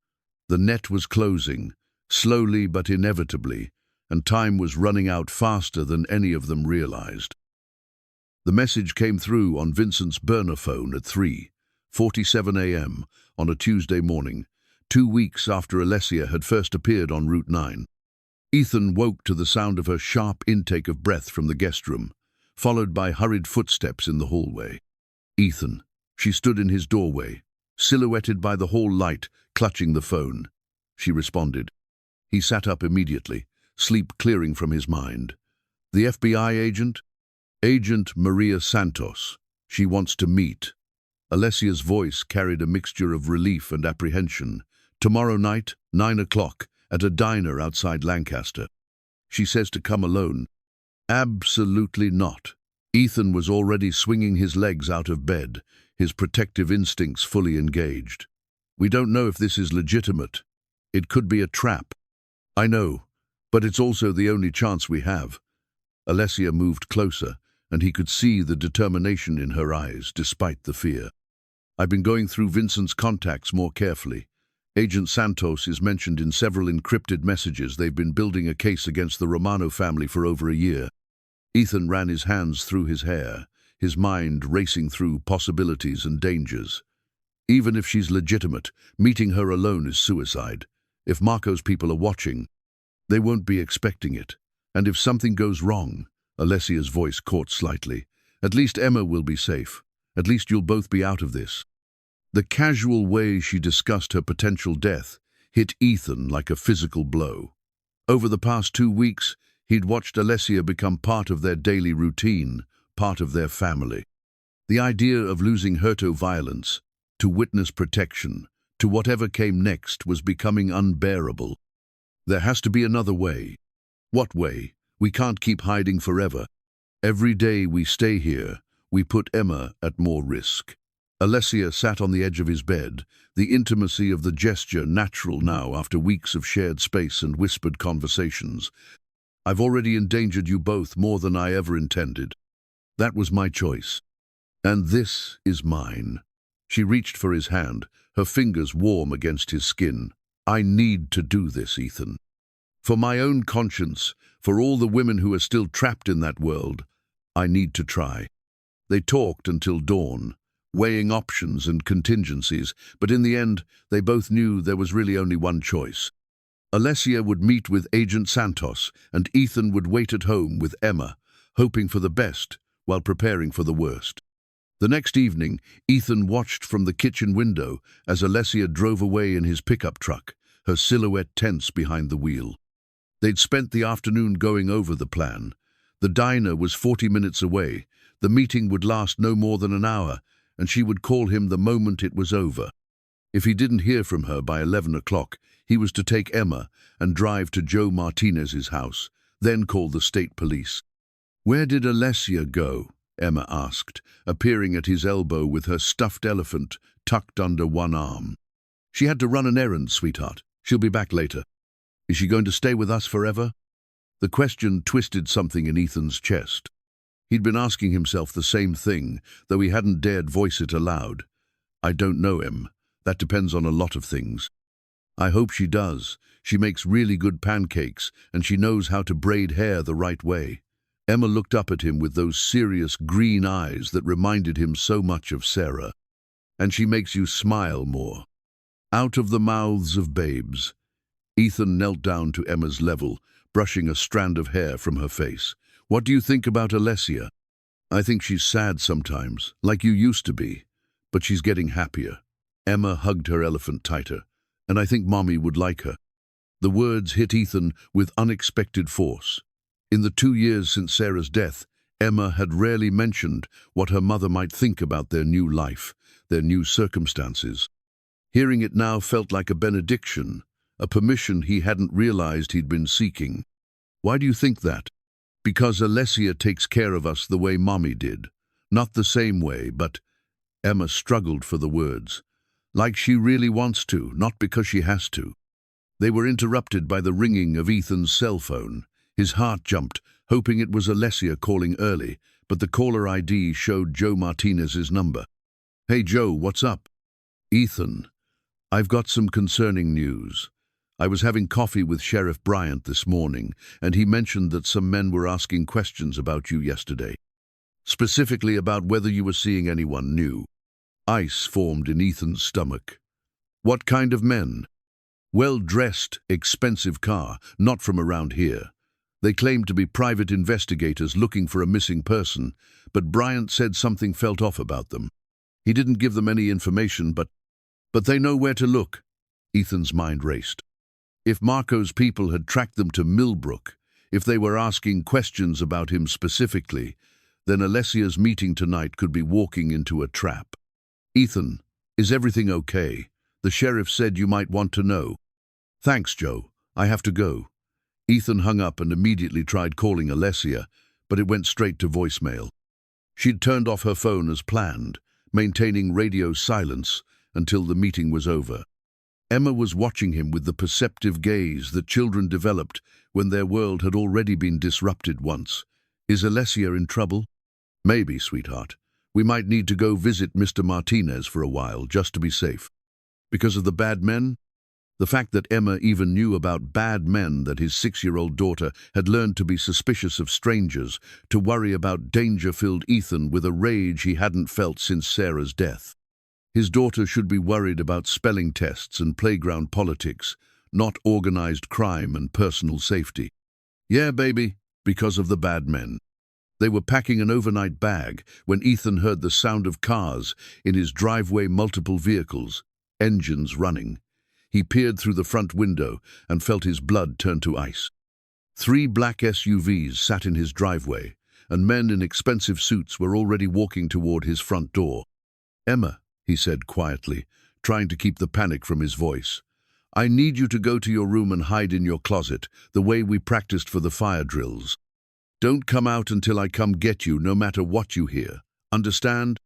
The net was closing, slowly but inevitably, and time was running out faster than any of them realized. The message came through on Vincent's burner phone at 3:47 a.m. on a Tuesday morning, 2 weeks after Alessia had first appeared on Route 9. Ethan woke to the sound of her sharp intake of breath from the guest room, followed by hurried footsteps in the hallway. Ethan. She stood in his doorway, silhouetted by the hall light, clutching the phone. She responded. He sat up immediately, sleep clearing from his mind. The FBI agent? Agent Maria Santos. She wants to meet. Alessia's voice carried a mixture of relief and apprehension. Tomorrow night, 9 o'clock, at a diner outside Lancaster. She says to come alone. Absolutely not. Ethan was already swinging his legs out of bed, his protective instincts fully engaged. We don't know if this is legitimate. It could be a trap. I know, but it's also the only chance we have. Alessia moved closer, and he could see the determination in her eyes, despite the fear. I've been going through Vincent's contacts more carefully. Agent Santos is mentioned in several encrypted messages. They've been building a case against the Romano family for over a year. Ethan ran his hands through his hair, his mind racing through possibilities and dangers. Even if she's legitimate, meeting her alone is suicide. If Marco's people are watching, they won't be expecting it. And if something goes wrong, Alessia's voice caught slightly, at least Emma will be safe. At least you'll both be out of this. The casual way she discussed her potential death hit Ethan like a physical blow. Over the past 2 weeks, he'd watched Alessia become part of their daily routine, part of their family. The idea of losing her to violence, to witness protection, to whatever came next was becoming unbearable. There has to be another way. What way? We can't keep hiding forever. Every day we stay here, we put Emma at more risk. Alessia sat on the edge of his bed, the intimacy of the gesture natural now after weeks of shared space and whispered conversations. I've already endangered you both more than I ever intended. That was my choice. And this is mine. She reached for his hand, her fingers warm against his skin. I need to do this, Ethan. For my own conscience, for all the women who are still trapped in that world, I need to try. They talked until dawn, weighing options and contingencies, but in the end, they both knew there was really only one choice. Alessia would meet with Agent Santos, and Ethan would wait at home with Emma, hoping for the best while preparing for the worst. The next evening, Ethan watched from the kitchen window as Alessia drove away in his pickup truck, her silhouette tense behind the wheel. They'd spent the afternoon going over the plan. The diner was 40 minutes away. The meeting would last no more than an hour, and she would call him the moment it was over. If he didn't hear from her by 11 o'clock, he was to take Emma and drive to Joe Martinez's house, then call the state police. Where did Alessia go? Emma asked, appearing at his elbow with her stuffed elephant tucked under one arm. She had to run an errand, sweetheart. She'll be back later. Is she going to stay with us forever? The question twisted something in Ethan's chest. He'd been asking himself the same thing, though he hadn't dared voice it aloud. I don't know, Em. That depends on a lot of things. I hope she does. She makes really good pancakes, and she knows how to braid hair the right way. Emma looked up at him with those serious green eyes that reminded him so much of Sarah. And she makes you smile more. Out of the mouths of babes. Ethan knelt down to Emma's level, brushing a strand of hair from her face. What do you think about Alessia? I think she's sad sometimes, like you used to be, but she's getting happier. Emma hugged her elephant tighter, and I think Mommy would like her. The words hit Ethan with unexpected force. In the 2 years since Sarah's death, Emma had rarely mentioned what her mother might think about their new life, their new circumstances. Hearing it now felt like a benediction, a permission he hadn't realized he'd been seeking. Why do you think that? Because Alessia takes care of us the way Mommy did. Not the same way, but... Emma struggled for the words. Like she really wants to, not because she has to. They were interrupted by the ringing of Ethan's cell phone. His heart jumped, hoping it was Alessia calling early, but the caller ID showed Joe Martinez's number. Hey Joe, what's up? Ethan, I've got some concerning news. I was having coffee with Sheriff Bryant this morning, and he mentioned that some men were asking questions about you yesterday. Specifically about whether you were seeing anyone new. Ice formed in Ethan's stomach. What kind of men? Well-dressed, expensive car, not from around here. They claimed to be private investigators looking for a missing person, but Bryant said something felt off about them. He didn't give them any information, but they know where to look. Ethan's mind raced. If Marco's people had tracked them to Millbrook, if they were asking questions about him specifically, then Alessia's meeting tonight could be walking into a trap. "Ethan, is everything okay? The sheriff said you might want to know." "Thanks, Joe. I have to go." Ethan hung up and immediately tried calling Alessia, but it went straight to voicemail. She'd turned off her phone as planned, maintaining radio silence until the meeting was over. Emma was watching him with the perceptive gaze that children developed when their world had already been disrupted once. "Is Alessia in trouble?" "Maybe, sweetheart. We might need to go visit Mr. Martinez for a while, just to be safe." "Because of the bad men?" The fact that Emma even knew about bad men, that his 6-year-old daughter had learned to be suspicious of strangers, to worry about danger-filled Ethan with a rage he hadn't felt since Sarah's death. His daughter should be worried about spelling tests and playground politics, not organized crime and personal safety. "Yeah, baby, because of the bad men." They were packing an overnight bag when Ethan heard the sound of cars in his driveway, multiple vehicles, engines running. He peered through the front window and felt his blood turn to ice. 3 black SUVs sat in his driveway, and men in expensive suits were already walking toward his front door. "Emma," he said quietly, trying to keep the panic from his voice, "I need you to go to your room and hide in your closet, the way we practiced for the fire drills. Don't come out until I come get you, no matter what you hear. Understand?"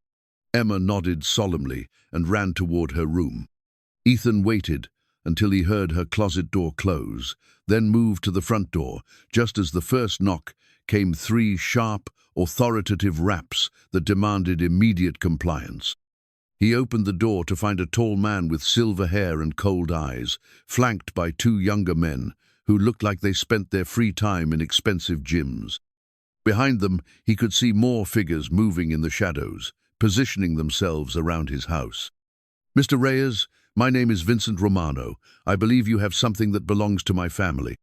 Emma nodded solemnly and ran toward her room. Ethan waited until he heard her closet door close, then moved to the front door. Just as the first knock came 3 sharp, authoritative raps that demanded immediate compliance. He opened the door to find a tall man with silver hair and cold eyes, flanked by 2 younger men who looked like they spent their free time in expensive gyms. Behind them, he could see more figures moving in the shadows, positioning themselves around his house. "Mr. Reyes, my name is Vincent Romano. I believe you have something that belongs to my family."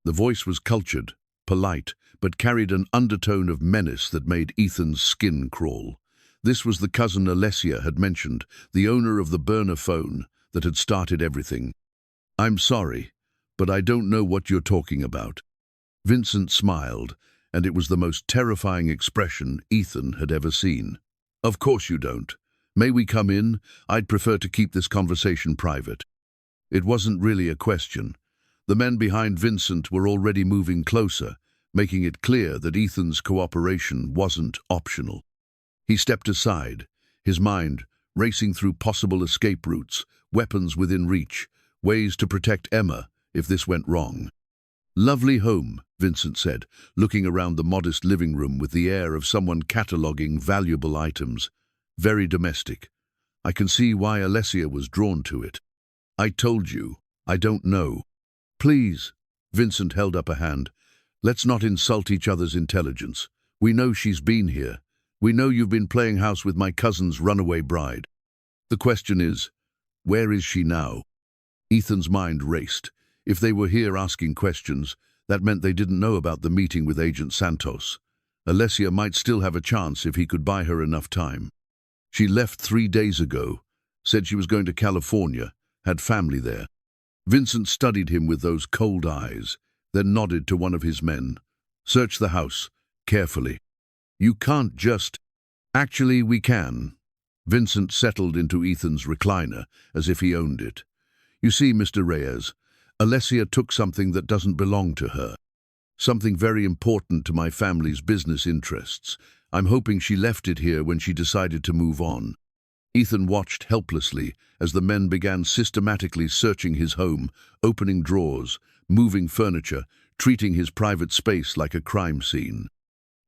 The voice was cultured, polite, but carried an undertone of menace that made Ethan's skin crawl. This was the cousin Alessia had mentioned, the owner of the burner phone that had started everything. "I'm sorry, but I don't know what you're talking about." Vincent smiled, and it was the most terrifying expression Ethan had ever seen. "Of course you don't. May we come in? I'd prefer to keep this conversation private." It wasn't really a question. The men behind Vincent were already moving closer, making it clear that Ethan's cooperation wasn't optional. He stepped aside, his mind racing through possible escape routes, weapons within reach, ways to protect Emma if this went wrong. "Lovely home," Vincent said, looking around the modest living room with the air of someone cataloging valuable items. "Very domestic. I can see why Alessia was drawn to it." "I told you, I don't know." "Please," Vincent held up a hand, "let's not insult each other's intelligence. We know she's been here. We know you've been playing house with my cousin's runaway bride. The question is, where is she now?" Ethan's mind raced. If they were here asking questions, that meant they didn't know about the meeting with Agent Santos. Alessia might still have a chance if he could buy her enough time. "She left 3 days ago, said she was going to California, had family there." Vincent studied him with those cold eyes, then nodded to one of his men. "Search the house, carefully. You can't just—" "Actually, we can." Vincent settled into Ethan's recliner, as if he owned it. "You see, Mr. Reyes, Alessia took something that doesn't belong to her. Something very important to my family's business interests. I'm hoping she left it here when she decided to move on." Ethan watched helplessly as the men began systematically searching his home, opening drawers, moving furniture, treating his private space like a crime scene.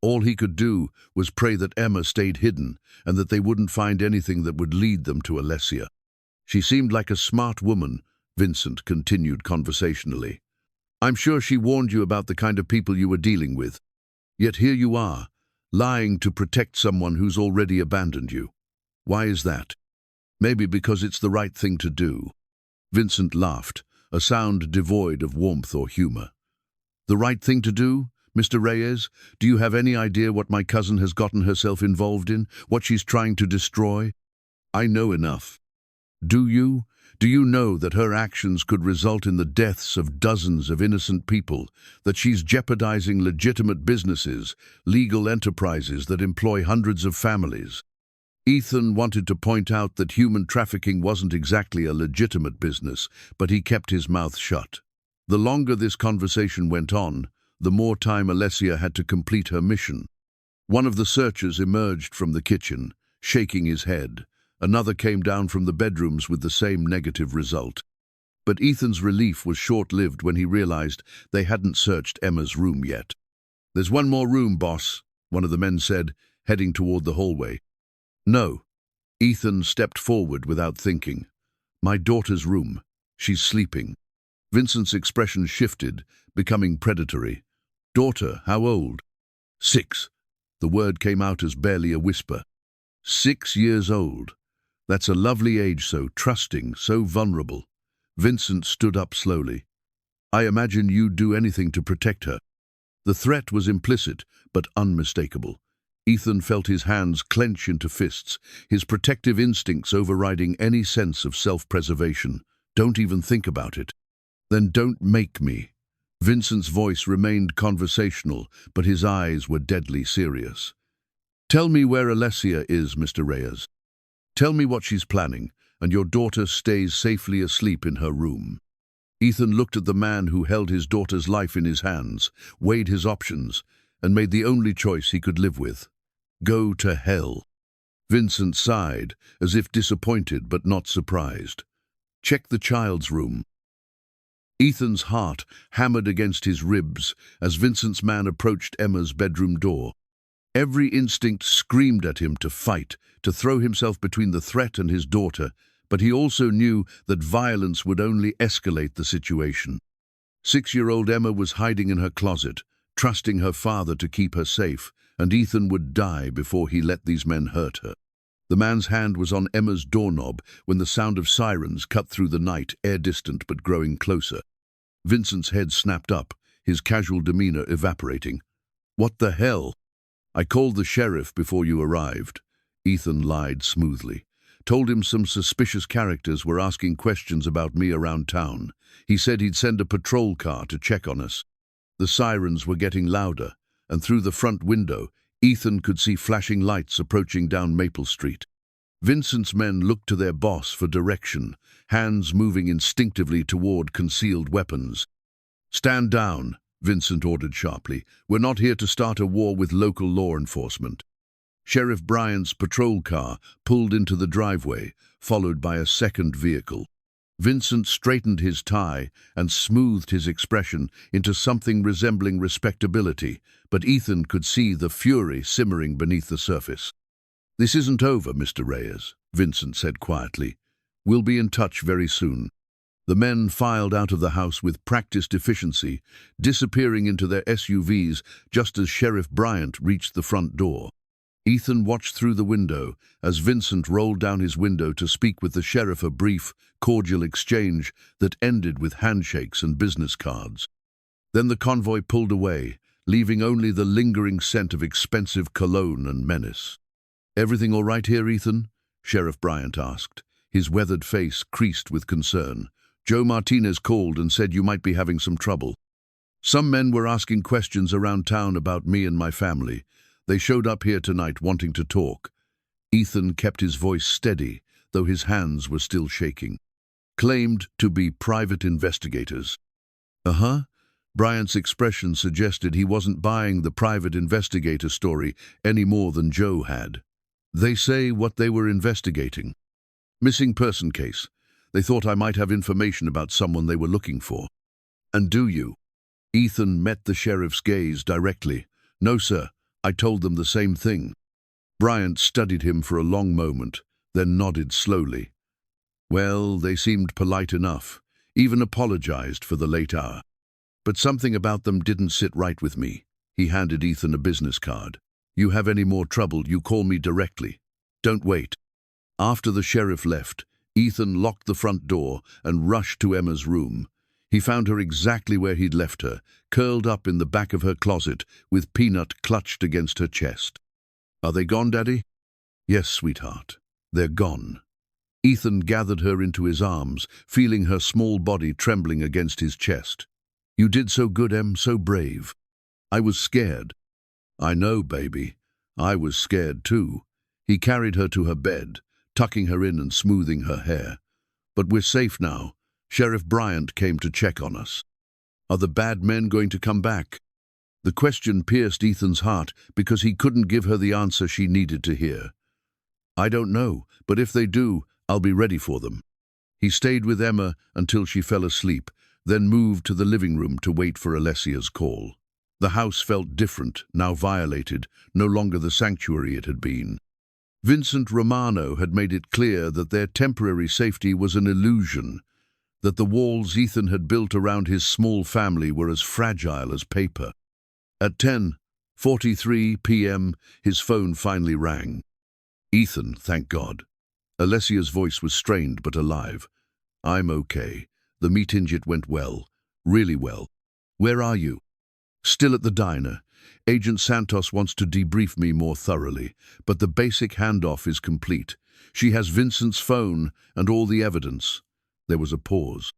All he could do was pray that Emma stayed hidden and that they wouldn't find anything that would lead them to Alessia. "She seemed like a smart woman," Vincent continued conversationally. "I'm sure she warned you about the kind of people you were dealing with. Yet here you are, lying to protect someone who's already abandoned you. Why is that?" "Maybe because it's the right thing to do." Vincent laughed, a sound devoid of warmth or humor. "The right thing to do? Mr. Reyes, do you have any idea what my cousin has gotten herself involved in, what she's trying to destroy?" "I know enough." "Do you? Do you know that her actions could result in the deaths of dozens of innocent people, that she's jeopardizing legitimate businesses, legal enterprises that employ hundreds of families? Ethan wanted to point out that human trafficking wasn't exactly a legitimate business, but he kept his mouth shut. The longer this conversation went on, the more time Alessia had to complete her mission. One of the searchers emerged from the kitchen, shaking his head. Another came down from the bedrooms with the same negative result. But Ethan's relief was short-lived when he realized they hadn't searched Emma's room yet. "There's one more room, boss," one of the men said, heading toward the hallway. "No." Ethan stepped forward without thinking. "My daughter's room. She's sleeping." Vincent's expression shifted, becoming predatory. "Daughter, how old?" "6." The word came out as barely a whisper. 6 years old. That's a lovely age, so trusting, so vulnerable. Vincent stood up slowly. "I imagine you'd do anything to protect her." The threat was implicit, but unmistakable. Ethan felt his hands clench into fists, his protective instincts overriding any sense of self-preservation. "Don't even think about it." "Then don't make me." Vincent's voice remained conversational, but his eyes were deadly serious. "Tell me where Alessia is, Mr. Reyes. Tell me what she's planning, and your daughter stays safely asleep in her room." Ethan looked at the man who held his daughter's life in his hands, weighed his options, and made the only choice he could live with. Go to hell. Vincent sighed, as if disappointed but not surprised. "Check the child's room." Ethan's heart hammered against his ribs as Vincent's man approached Emma's bedroom door. Every instinct screamed at him to fight, to throw himself between the threat and his daughter, but he also knew that violence would only escalate the situation. 6-year-old Emma was hiding in her closet, trusting her father to keep her safe, and Ethan would die before he let these men hurt her. The man's hand was on Emma's doorknob when the sound of sirens cut through the night, air-distant but growing closer. Vincent's head snapped up, his casual demeanor evaporating. "What the hell?" "I called the sheriff before you arrived." Ethan lied smoothly. "Told him some suspicious characters were asking questions about me around town. He said he'd send a patrol car to check on us." The sirens were getting louder, and through the front window, Ethan could see flashing lights approaching down Maple Street. Vincent's men looked to their boss for direction, hands moving instinctively toward concealed weapons. "Stand down," Vincent ordered sharply. "We're not here to start a war with local law enforcement." Sheriff Bryant's patrol car pulled into the driveway, followed by a second vehicle. Vincent straightened his tie and smoothed his expression into something resembling respectability, but Ethan could see the fury simmering beneath the surface. "This isn't over, Mr. Reyes," Vincent said quietly. "We'll be in touch very soon." The men filed out of the house with practiced efficiency, disappearing into their SUVs just as Sheriff Bryant reached the front door. Ethan watched through the window as Vincent rolled down his window to speak with the sheriff, a brief, cordial exchange that ended with handshakes and business cards. Then the convoy pulled away, leaving only the lingering scent of expensive cologne and menace. "Everything all right here, Ethan?" Sheriff Bryant asked, his weathered face creased with concern. "Joe Martinez called and said you might be having some trouble. Some men were asking questions around town about me and my family. They showed up here tonight wanting to talk." Ethan kept his voice steady, though his hands were still shaking. "Claimed to be private investigators." "Uh-huh." Bryant's expression suggested he wasn't buying the private investigator story any more than Joe had. "They say what they were investigating." "Missing person case. They thought I might have information about someone they were looking for." "And do you?" Ethan met the sheriff's gaze directly. "No, sir. I told them the same thing." Bryant studied him for a long moment, then nodded slowly. "Well, they seemed polite enough, even apologized for the late hour. But something about them didn't sit right with me." He handed Ethan a business card. "You have any more trouble, you call me directly. Don't wait." After the sheriff left, Ethan locked the front door and rushed to Emma's room. He found her exactly where he'd left her, curled up in the back of her closet, with Peanut clutched against her chest. "Are they gone, Daddy?" "Yes, sweetheart. They're gone." Ethan gathered her into his arms, feeling her small body trembling against his chest. "You did so good, Em, so brave. I was scared." "I know, baby. I was scared too." He carried her to her bed, tucking her in and smoothing her hair. "But we're safe now. Sheriff Bryant came to check on us." "Are the bad men going to come back?" The question pierced Ethan's heart because he couldn't give her the answer she needed to hear. "I don't know, but if they do, I'll be ready for them." He stayed with Emma until she fell asleep, then moved to the living room to wait for Alessia's call. The house felt different, now violated, no longer the sanctuary it had been. Vincent Romano had made it clear that their temporary safety was an illusion, that the walls Ethan had built around his small family were as fragile as paper. At 10:43 p.m., his phone finally rang. "Ethan, thank God." Alessia's voice was strained but alive. "I'm okay. The meeting went well. Really well. Where are you?" "Still at the diner. Agent Santos wants to debrief me more thoroughly, but the basic handoff is complete. She has Vincent's phone and all the evidence." There was a pause.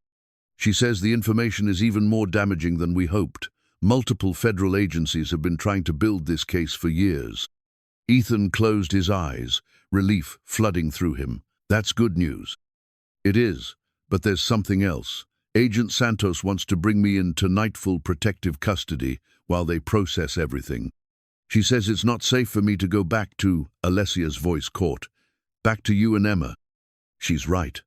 "She says the information is even more damaging than we hoped. Multiple federal agencies have been trying to build this case for years." Ethan closed his eyes, relief flooding through him. "That's good news." "It is, but there's something else. Agent Santos wants to bring me into nightful protective custody while they process everything. She says it's not safe for me to go back to," Alessia's voice caught, "back to you and Emma." She's right.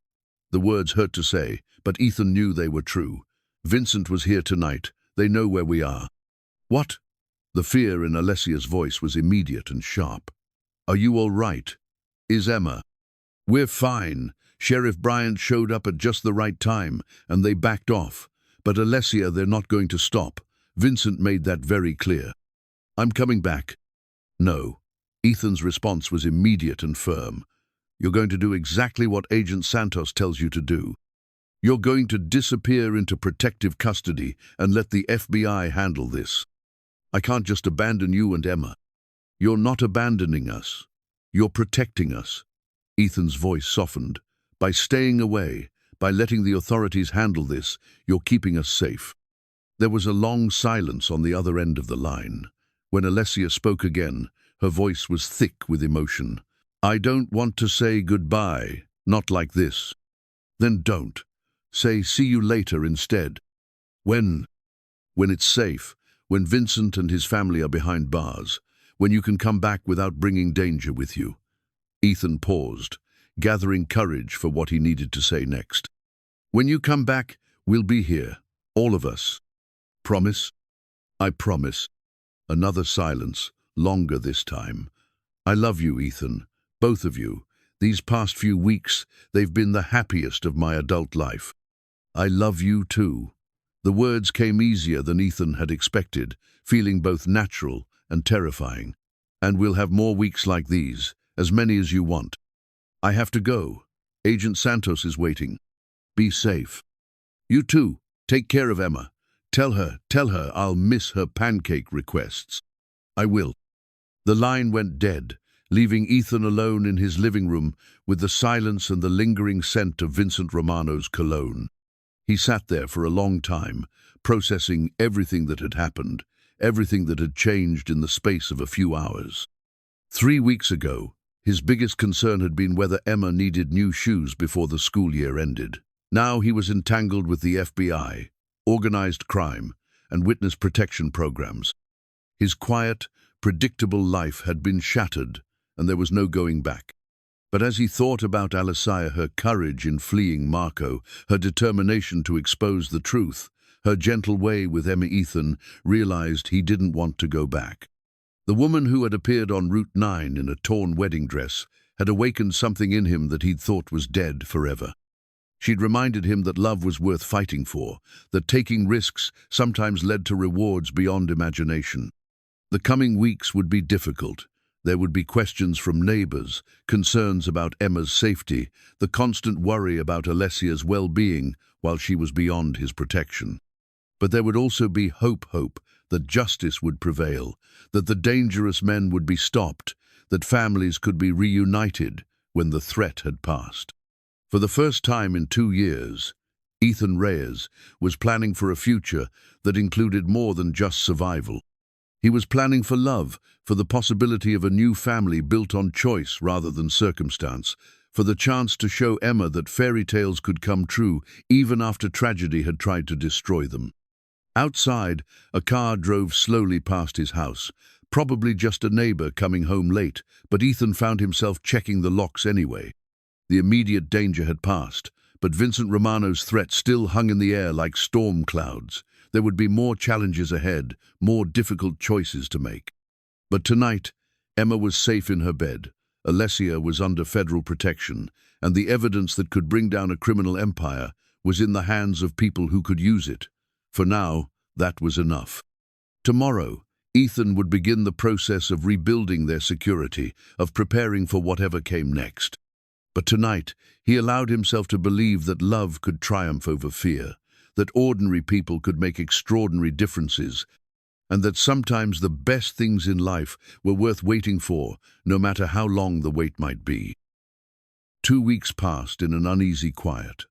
The words hurt to say, but Ethan knew they were true. Vincent was here tonight. They know where we are. "What?" The fear in Alessia's voice was immediate and sharp. "Are you all right? Is Emma?" "We're fine. Sheriff Bryant showed up at just the right time, and they backed off. But Alessia, they're not going to stop. Vincent made that very clear." "I'm coming back." "No." Ethan's response was immediate and firm. "You're going to do exactly what Agent Santos tells you to do. You're going to disappear into protective custody and let the FBI handle this. I can't just abandon you and Emma." "You're not abandoning us. You're protecting us." Ethan's voice softened. "By staying away, by letting the authorities handle this, you're keeping us safe." There was a long silence on the other end of the line. When Alessia spoke again, her voice was thick with emotion. "I don't want to say goodbye, not like this." "Then don't. Say see you later instead." "When?" "When it's safe, when Vincent and his family are behind bars, when you can come back without bringing danger with you." Ethan paused, gathering courage for what he needed to say next. "When you come back, we'll be here, all of us. Promise?" "I promise." Another silence, longer this time. "I love you, Ethan, both of you. These past few weeks, they've been the happiest of my adult life." "I love you too." The words came easier than Ethan had expected, feeling both natural and terrifying. "And we'll have more weeks like these, as many as you want." "I have to go. Agent Santos is waiting." "Be safe." "You too. Take care of Emma. Tell her I'll miss her pancake requests." "I will." The line went dead, leaving Ethan alone in his living room with the silence and the lingering scent of Vincent Romano's cologne. He sat there for a long time, processing everything that had happened, everything that had changed in the space of a few hours. 3 weeks ago, his biggest concern had been whether Emma needed new shoes before the school year ended. Now he was entangled with the FBI, organized crime, and witness protection programs. His quiet, predictable life had been shattered, and there was no going back. But as he thought about Alessia, her courage in fleeing Marco, her determination to expose the truth, her gentle way with Emma, Ethan realized he didn't want to go back. The woman who had appeared on Route 9 in a torn wedding dress had awakened something in him that he'd thought was dead forever. She'd reminded him that love was worth fighting for, that taking risks sometimes led to rewards beyond imagination. The coming weeks would be difficult. There would be questions from neighbors, concerns about Emma's safety, the constant worry about Alessia's well-being while she was beyond his protection. But there would also be hope that justice would prevail, that the dangerous men would be stopped, that families could be reunited when the threat had passed. For the first time in 2 years, Ethan Reyes was planning for a future that included more than just survival. He was planning for love, for the possibility of a new family built on choice rather than circumstance, for the chance to show Emma that fairy tales could come true even after tragedy had tried to destroy them. Outside, a car drove slowly past his house, probably just a neighbor coming home late, but Ethan found himself checking the locks anyway. The immediate danger had passed, but Vincent Romano's threat still hung in the air like storm clouds. There would be more challenges ahead, more difficult choices to make. But tonight, Emma was safe in her bed. Alessia was under federal protection, and the evidence that could bring down a criminal empire was in the hands of people who could use it. For now, that was enough. Tomorrow, Ethan would begin the process of rebuilding their security, of preparing for whatever came next. But tonight, he allowed himself to believe that love could triumph over fear, that ordinary people could make extraordinary differences, and that sometimes the best things in life were worth waiting for, no matter how long the wait might be. 2 weeks passed in an uneasy quiet.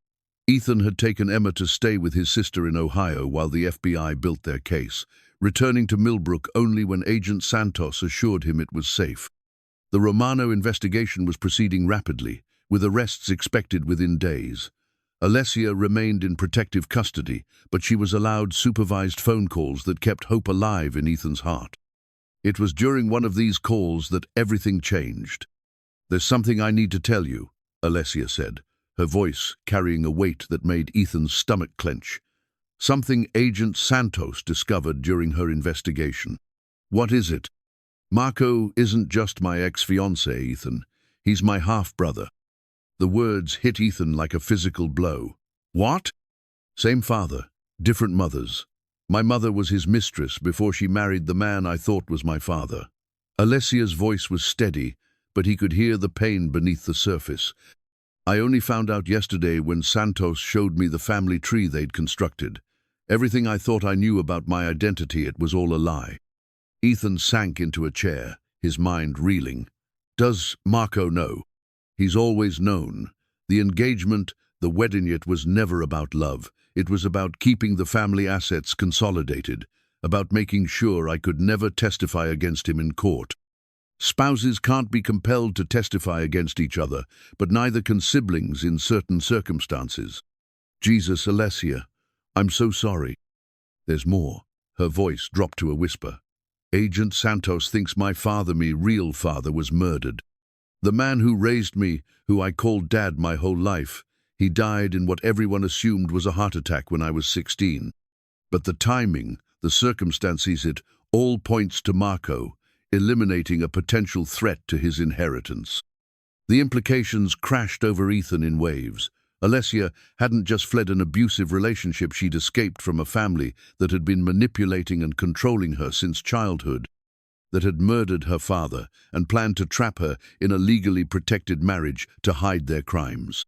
Ethan had taken Emma to stay with his sister in Ohio while the FBI built their case, returning to Millbrook only when Agent Santos assured him it was safe. The Romano investigation was proceeding rapidly, with arrests expected within days. Alessia remained in protective custody, but she was allowed supervised phone calls that kept hope alive in Ethan's heart. It was during one of these calls that everything changed. "There's something I need to tell you," Alessia said, her voice carrying a weight that made Ethan's stomach clench. "Something Agent Santos discovered during her investigation." "What is it?" "Marco isn't just my ex-fiancé, Ethan. He's my half-brother." The words hit Ethan like a physical blow. "What?" "Same father, different mothers. My mother was his mistress before she married the man I thought was my father." Alessia's voice was steady, but he could hear the pain beneath the surface. "I only found out yesterday when Santos showed me the family tree they'd constructed. Everything I thought I knew about my identity, it was all a lie." Ethan sank into a chair, his mind reeling. "Does Marco know?" "He's always known. The engagement, the wedding, it was never about love. It was about keeping the family assets consolidated, about making sure I could never testify against him in court. Spouses can't be compelled to testify against each other, but neither can siblings in certain circumstances." "Jesus, Alessia, I'm so sorry." "There's more." Her voice dropped to a whisper. "Agent Santos thinks my father, me real father, was murdered. The man who raised me, who I called Dad my whole life, he died in what everyone assumed was a heart attack when I was 16. But the timing, the circumstances, it all points to Marco, eliminating a potential threat to his inheritance." The implications crashed over Ethan in waves. Alessia hadn't just fled an abusive relationship, she'd escaped from a family that had been manipulating and controlling her since childhood, that had murdered her father and planned to trap her in a legally protected marriage to hide their crimes.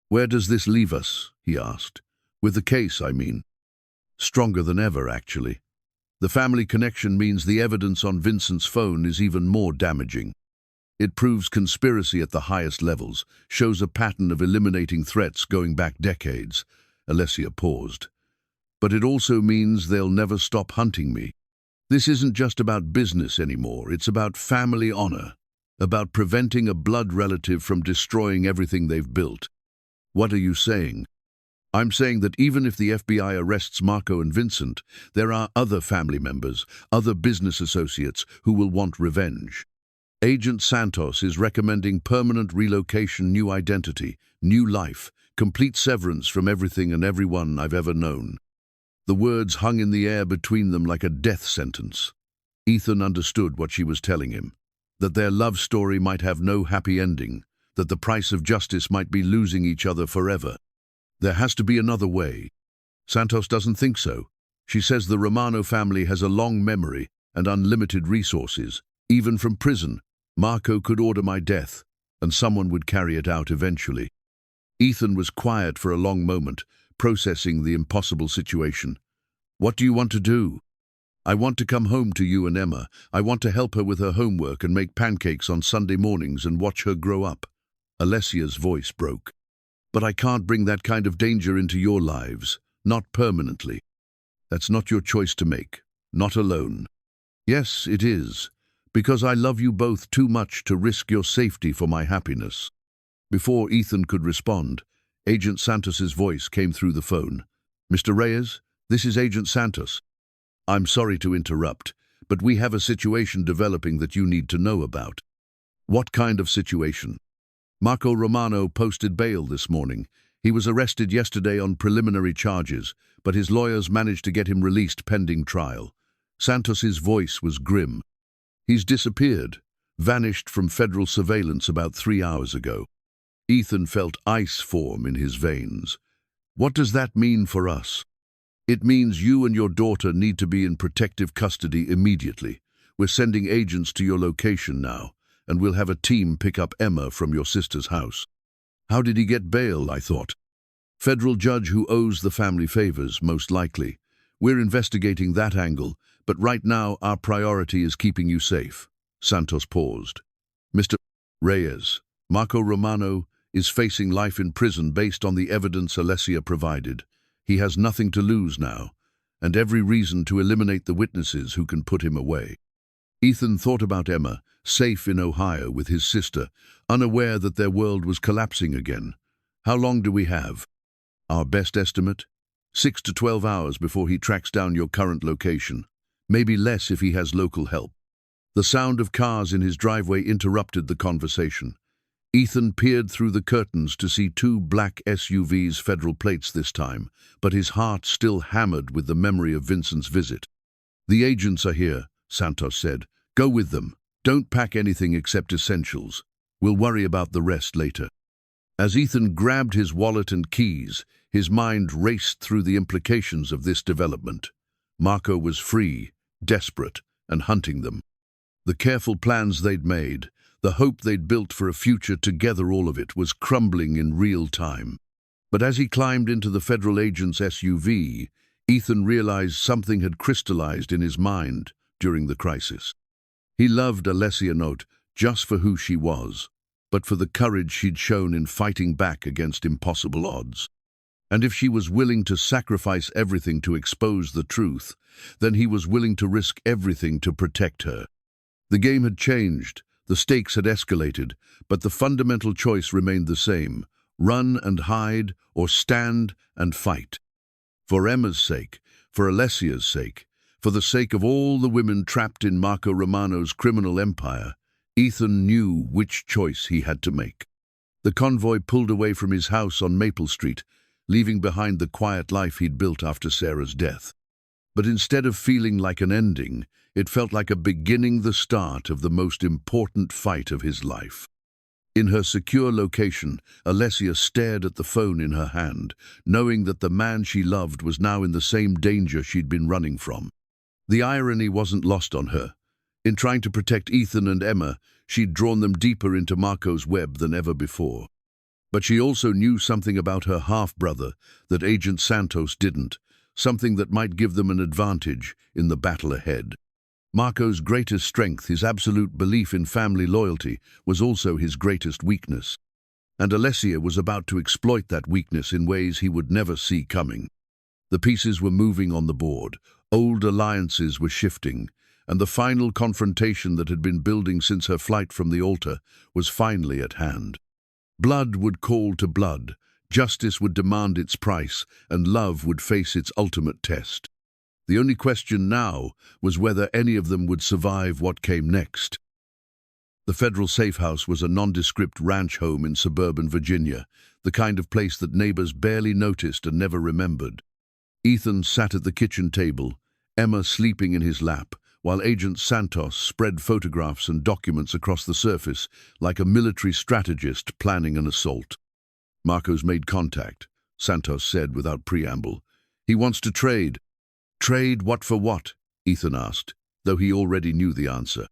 "Where does this leave us?" he asked. "With the case, I mean." "Stronger than ever, actually. The family connection means the evidence on Vincent's phone is even more damaging. It proves conspiracy at the highest levels, shows a pattern of eliminating threats going back decades." Alessia paused. "But it also means they'll never stop hunting me. This isn't just about business anymore, it's about family honor, about preventing a blood relative from destroying everything they've built." "What are you saying?" "I'm saying that even if the FBI arrests Marco and Vincent, there are other family members, other business associates who will want revenge. Agent Santos is recommending permanent relocation, new identity, new life, complete severance from everything and everyone I've ever known." The words hung in the air between them like a death sentence. Ethan understood what she was telling him, that their love story might have no happy ending, that the price of justice might be losing each other forever. "There has to be another way." "Santos doesn't think so. She says the Romano family has a long memory and unlimited resources. Even from prison, Marco could order my death, and someone would carry it out eventually." Ethan was quiet for a long moment, processing the impossible situation. "What do you want to do?" "I want to come home to you and Emma. I want to help her with her homework and make pancakes on Sunday mornings and watch her grow up." Alessia's voice broke. But I can't bring that kind of danger into your lives, not permanently. That's not your choice to make, not alone. Yes, it is, because I love you both too much to risk your safety for my happiness. Before Ethan could respond, Agent Santos's voice came through the phone. Mr. Reyes, this is Agent Santos. I'm sorry to interrupt, but we have a situation developing that you need to know about. What kind of situation? Marco Romano posted bail this morning. He was arrested yesterday on preliminary charges, but his lawyers managed to get him released pending trial. Santos's voice was grim. He's disappeared, vanished from federal surveillance about 3 hours ago. Ethan felt ice form in his veins. What does that mean for us? It means you and your daughter need to be in protective custody immediately. We're sending agents to your location now, and we'll have a team pick up Emma from your sister's house. How did he get bail, I thought? Federal judge who owes the family favors, most likely. We're investigating that angle, but right now our priority is keeping you safe. Santos paused. Mr. Reyes, Marco Romano is facing life in prison based on the evidence Alessia provided. He has nothing to lose now, and every reason to eliminate the witnesses who can put him away. Ethan thought about Emma, safe in Ohio with his sister, unaware that their world was collapsing again. How long do we have? Our best estimate? 6 to 12 hours before he tracks down your current location. Maybe less if he has local help. The sound of cars in his driveway interrupted the conversation. Ethan peered through the curtains to see 2 black SUVs, federal plates this time, but his heart still hammered with the memory of Vincent's visit. The agents are here, Santos said. Go with them. Don't pack anything except essentials. We'll worry about the rest later. As Ethan grabbed his wallet and keys, his mind raced through the implications of this development. Marco was free, desperate, and hunting them. The careful plans they'd made, the hope they'd built for a future together, all of it was crumbling in real time. But as he climbed into the federal agent's SUV, Ethan realized something had crystallized in his mind during the crisis. He loved Alessia not just for who she was, but for the courage she'd shown in fighting back against impossible odds. And if she was willing to sacrifice everything to expose the truth, then he was willing to risk everything to protect her. The game had changed, the stakes had escalated, but the fundamental choice remained the same: run and hide, or stand and fight. For Emma's sake, for Alessia's sake, for the sake of all the women trapped in Marco Romano's criminal empire, Ethan knew which choice he had to make. The convoy pulled away from his house on Maple Street, leaving behind the quiet life he'd built after Sarah's death. But instead of feeling like an ending, it felt like a beginning, the start of the most important fight of his life. In her secure location, Alessia stared at the phone in her hand, knowing that the man she loved was now in the same danger she'd been running from. The irony wasn't lost on her. In trying to protect Ethan and Emma, she'd drawn them deeper into Marco's web than ever before. But she also knew something about her half-brother that Agent Santos didn't, something that might give them an advantage in the battle ahead. Marco's greatest strength, his absolute belief in family loyalty, was also his greatest weakness. And Alessia was about to exploit that weakness in ways he would never see coming. The pieces were moving on the board, old alliances were shifting, and the final confrontation that had been building since her flight from the altar was finally at hand. Blood would call to blood, justice would demand its price, and love would face its ultimate test. The only question now was whether any of them would survive what came next. The federal safe house was a nondescript ranch home in suburban Virginia, the kind of place that neighbors barely noticed and never remembered. Ethan sat at the kitchen table, Emma sleeping in his lap, while Agent Santos spread photographs and documents across the surface like a military strategist planning an assault. Marco's made contact, Santos said without preamble. He wants to trade. Trade what for what? Ethan asked, though he already knew the answer.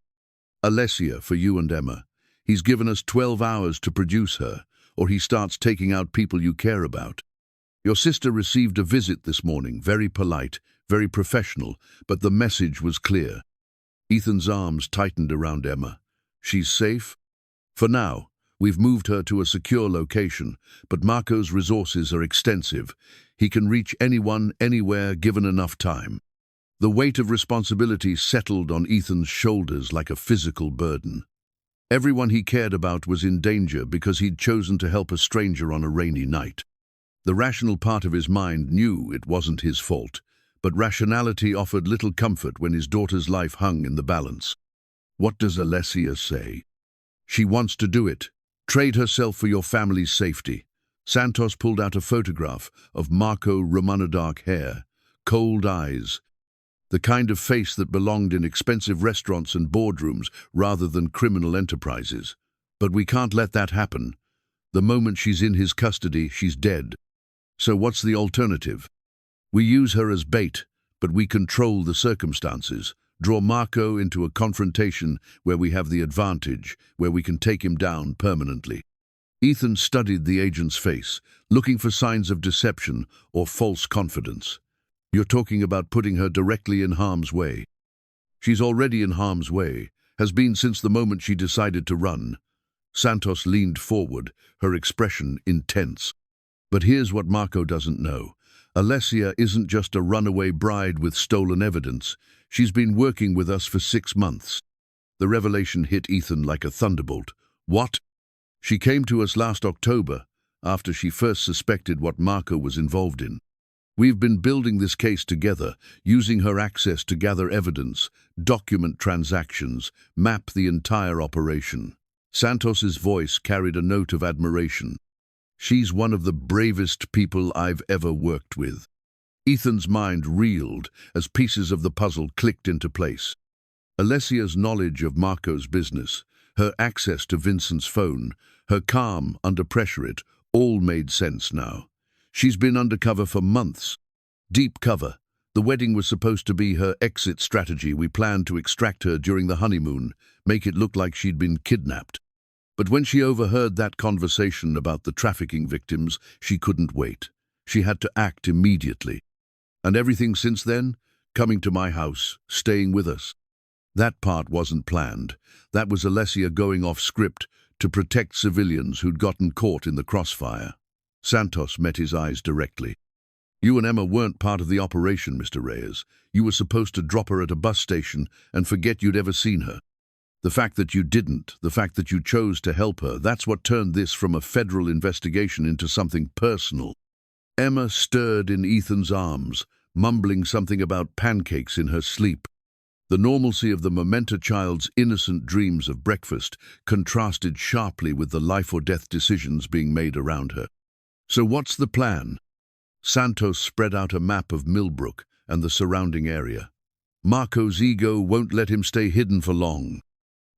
Alessia for you and Emma. He's given us 12 hours to produce her, or he starts taking out people you care about. Your sister received a visit this morning, very polite, very professional, but the message was clear. Ethan's arms tightened around Emma. She's safe? For now. We've moved her to a secure location, but Marco's resources are extensive. He can reach anyone, anywhere, given enough time. The weight of responsibility settled on Ethan's shoulders like a physical burden. Everyone he cared about was in danger because he'd chosen to help a stranger on a rainy night. The rational part of his mind knew it wasn't his fault, but rationality offered little comfort when his daughter's life hung in the balance. What does Alessia say? She wants to do it. Trade herself for your family's safety. Santos pulled out a photograph of Marco Romano, dark hair, cold eyes, the kind of face that belonged in expensive restaurants and boardrooms rather than criminal enterprises. But we can't let that happen. The moment she's in his custody, she's dead. So what's the alternative? We use her as bait, but we control the circumstances. Draw Marco into a confrontation where we have the advantage, where we can take him down permanently. Ethan studied the agent's face, looking for signs of deception or false confidence. You're talking about putting her directly in harm's way. She's already in harm's way, has been since the moment she decided to run. Santos leaned forward, her expression intense. But here's what Marco doesn't know. Alessia isn't just a runaway bride with stolen evidence. She's been working with us for 6 months. The revelation hit Ethan like a thunderbolt. What? She came to us last October, after she first suspected what Marco was involved in. We've been building this case together, using her access to gather evidence, document transactions, map the entire operation. Santos's voice carried a note of admiration. She's one of the bravest people I've ever worked with. Ethan's mind reeled as pieces of the puzzle clicked into place. Alessia's knowledge of Marco's business, her access to Vincent's phone, her calm under pressure, it all made sense now. She's been undercover for months. Deep cover. The wedding was supposed to be her exit strategy. We planned to extract her during the honeymoon, make it look like she'd been kidnapped. But when she overheard that conversation about the trafficking victims, she couldn't wait. She had to act immediately. And everything since then? Coming to my house, staying with us. That part wasn't planned. That was Alessia going off script to protect civilians who'd gotten caught in the crossfire. Santos met his eyes directly. You and Emma weren't part of the operation, Mr. Reyes. You were supposed to drop her at a bus station and forget you'd ever seen her. The fact that you didn't, the fact that you chose to help her, that's what turned this from a federal investigation into something personal. Emma stirred in Ethan's arms, mumbling something about pancakes in her sleep. The normalcy of the Memento child's innocent dreams of breakfast contrasted sharply with the life-or-death decisions being made around her. So what's the plan? Santos spread out a map of Millbrook and the surrounding area. Marco's ego won't let him stay hidden for long.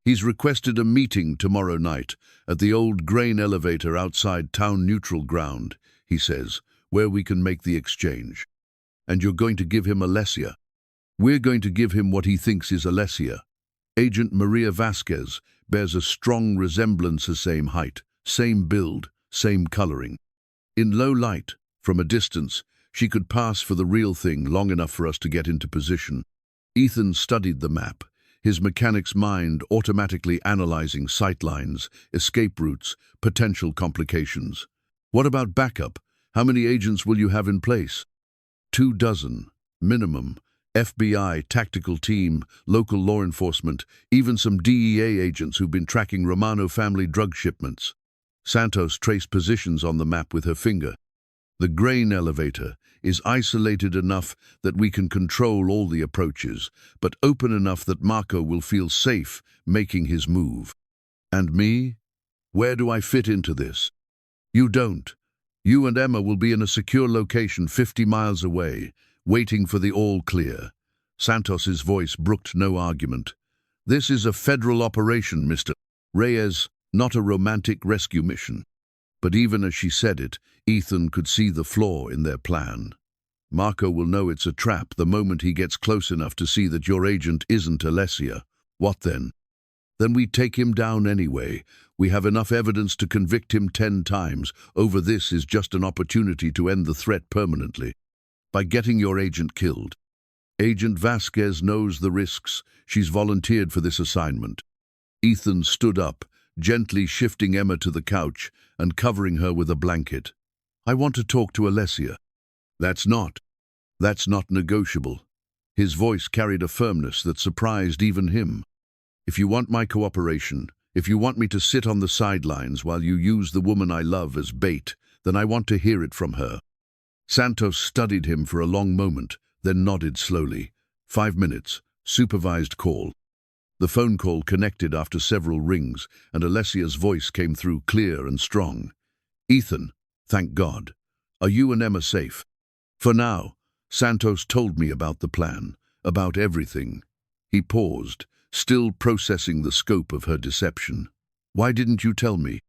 He's requested a meeting tomorrow night at the old grain elevator outside Town Neutral Ground, he says, where we can make the exchange. And you're going to give him Alessia. We're going to give him what he thinks is Alessia. Agent Maria Vasquez bears a strong resemblance, the same height, same build, same coloring. In low light, from a distance, she could pass for the real thing long enough for us to get into position. Ethan studied the map, his mechanic's mind automatically analyzing sightlines, escape routes, potential complications. What about backup? How many agents will you have in place? 24, minimum. FBI, tactical team, local law enforcement, even some DEA agents who've been tracking Romano family drug shipments. Santos traced positions on the map with her finger. The grain elevator is isolated enough that we can control all the approaches, but open enough that Marco will feel safe making his move. And me? Where do I fit into this? You don't. You and Emma will be in a secure location 50 miles away, waiting for the all-clear. Santos's voice brooked no argument. This is a federal operation, Mr. Reyes, not a romantic rescue mission. But even as she said it, Ethan could see the flaw in their plan. Marco will know it's a trap the moment he gets close enough to see that your agent isn't Alessia. What then? Then we take him down anyway. We have enough evidence to convict him 10 times. Over this is just an opportunity to end the threat permanently. By getting your agent killed. Agent Vasquez knows the risks. She's volunteered for this assignment. Ethan stood up, gently shifting Emma to the couch and covering her with a blanket. "I want to talk to Alessia." That's not negotiable." His voice carried a firmness that surprised even him. "If you want my cooperation, if you want me to sit on the sidelines while you use the woman I love as bait, then I want to hear it from her." Santos studied him for a long moment, then nodded slowly. 5 minutes, supervised call. The phone call connected after several rings, and Alessia's voice came through clear and strong. "Ethan, thank God. Are you and Emma safe?" "For now." Santos told me about the plan, about everything. He paused, still processing the scope of her deception. "Why didn't you tell me?"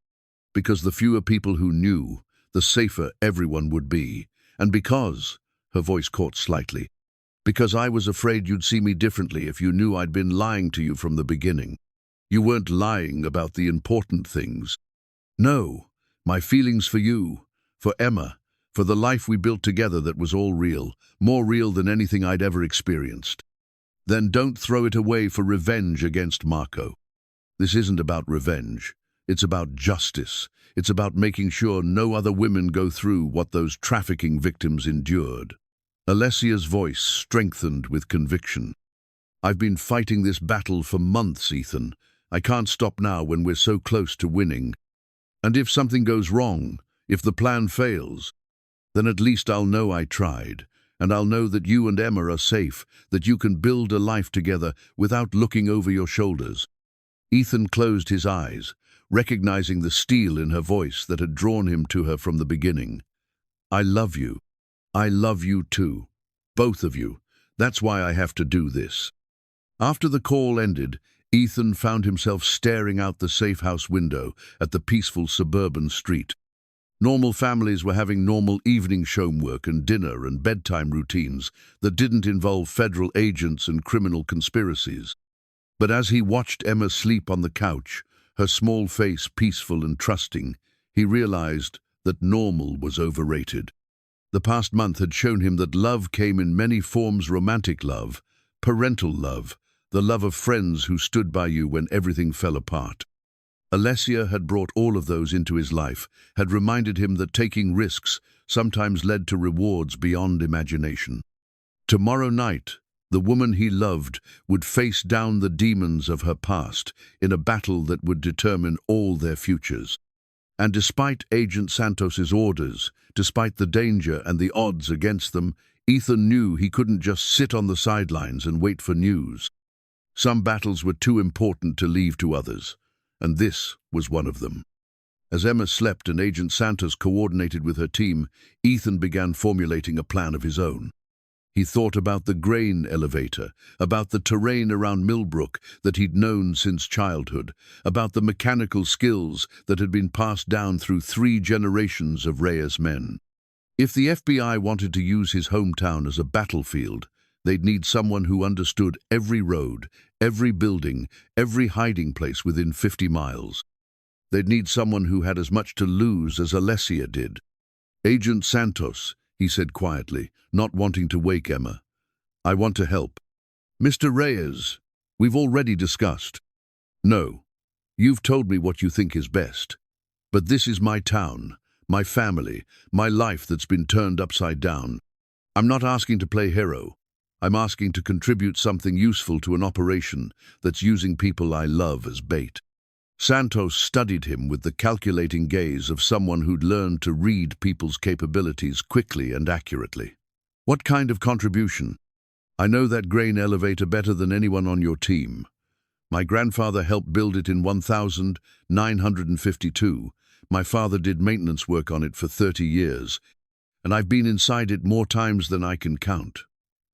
"Because the fewer people who knew, the safer everyone would be. And because," her voice caught slightly, "because I was afraid you'd see me differently if you knew I'd been lying to you from the beginning. You weren't lying about the important things. No, my feelings for you, for Emma, for the life we built together that was all real, more real than anything I'd ever experienced. Then don't throw it away for revenge against Marco. This isn't about revenge. It's about justice. It's about making sure no other women go through what those trafficking victims endured." Alessia's voice strengthened with conviction. "I've been fighting this battle for months, Ethan. I can't stop now when we're so close to winning. And if something goes wrong, if the plan fails, then at least I'll know I tried, and I'll know that you and Emma are safe, that you can build a life together without looking over your shoulders." Ethan closed his eyes, recognizing the steel in her voice that had drawn him to her from the beginning. "I love you. I love you too. Both of you. That's why I have to do this." After the call ended, Ethan found himself staring out the safe house window at the peaceful suburban street. Normal families were having normal evening homework and dinner and bedtime routines that didn't involve federal agents and criminal conspiracies. But as he watched Emma sleep on the couch, her small face peaceful and trusting, he realized that normal was overrated. The past month had shown him that love came in many forms: romantic love, parental love, the love of friends who stood by you when everything fell apart. Alessia had brought all of those into his life, had reminded him that taking risks sometimes led to rewards beyond imagination. Tomorrow night, the woman he loved would face down the demons of her past in a battle that would determine all their futures. And despite Agent Santos's orders, despite the danger and the odds against them, Ethan knew he couldn't just sit on the sidelines and wait for news. Some battles were too important to leave to others, and this was one of them. As Emma slept and Agent Santos coordinated with her team, Ethan began formulating a plan of his own. He thought about the grain elevator, about the terrain around Millbrook that he'd known since childhood, about the mechanical skills that had been passed down through 3 generations of Reyes men. If the FBI wanted to use his hometown as a battlefield, they'd need someone who understood every road, every building, every hiding place within 50 miles. They'd need someone who had as much to lose as Alessia did. "Agent Santos," he said quietly, not wanting to wake Emma, "I want to help." "Mr. Reyes, we've already discussed." "No, you've told me what you think is best. But this is my town, my family, my life that's been turned upside down. I'm not asking to play hero. I'm asking to contribute something useful to an operation that's using people I love as bait." Santos studied him with the calculating gaze of someone who'd learned to read people's capabilities quickly and accurately. "What kind of contribution?" "I know that grain elevator better than anyone on your team. My grandfather helped build it in 1952. My father did maintenance work on it for 30 years, and I've been inside it more times than I can count."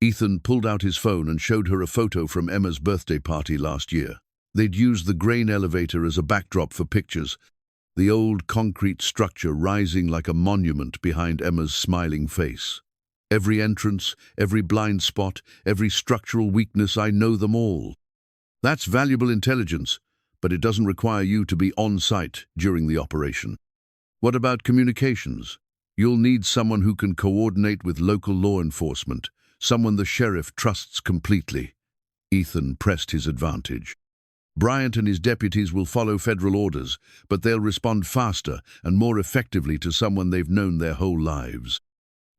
Ethan pulled out his phone and showed her a photo from Emma's birthday party last year. They'd used the grain elevator as a backdrop for pictures, the old concrete structure rising like a monument behind Emma's smiling face. "Every entrance, every blind spot, every structural weakness, I know them all." "That's valuable intelligence, but it doesn't require you to be on site during the operation." "What about communications?" "You'll need someone who can coordinate with local law enforcement, someone the sheriff trusts completely." Ethan pressed his advantage. Bryant and his deputies will follow federal orders, but they'll respond faster and more effectively to someone they've known their whole lives.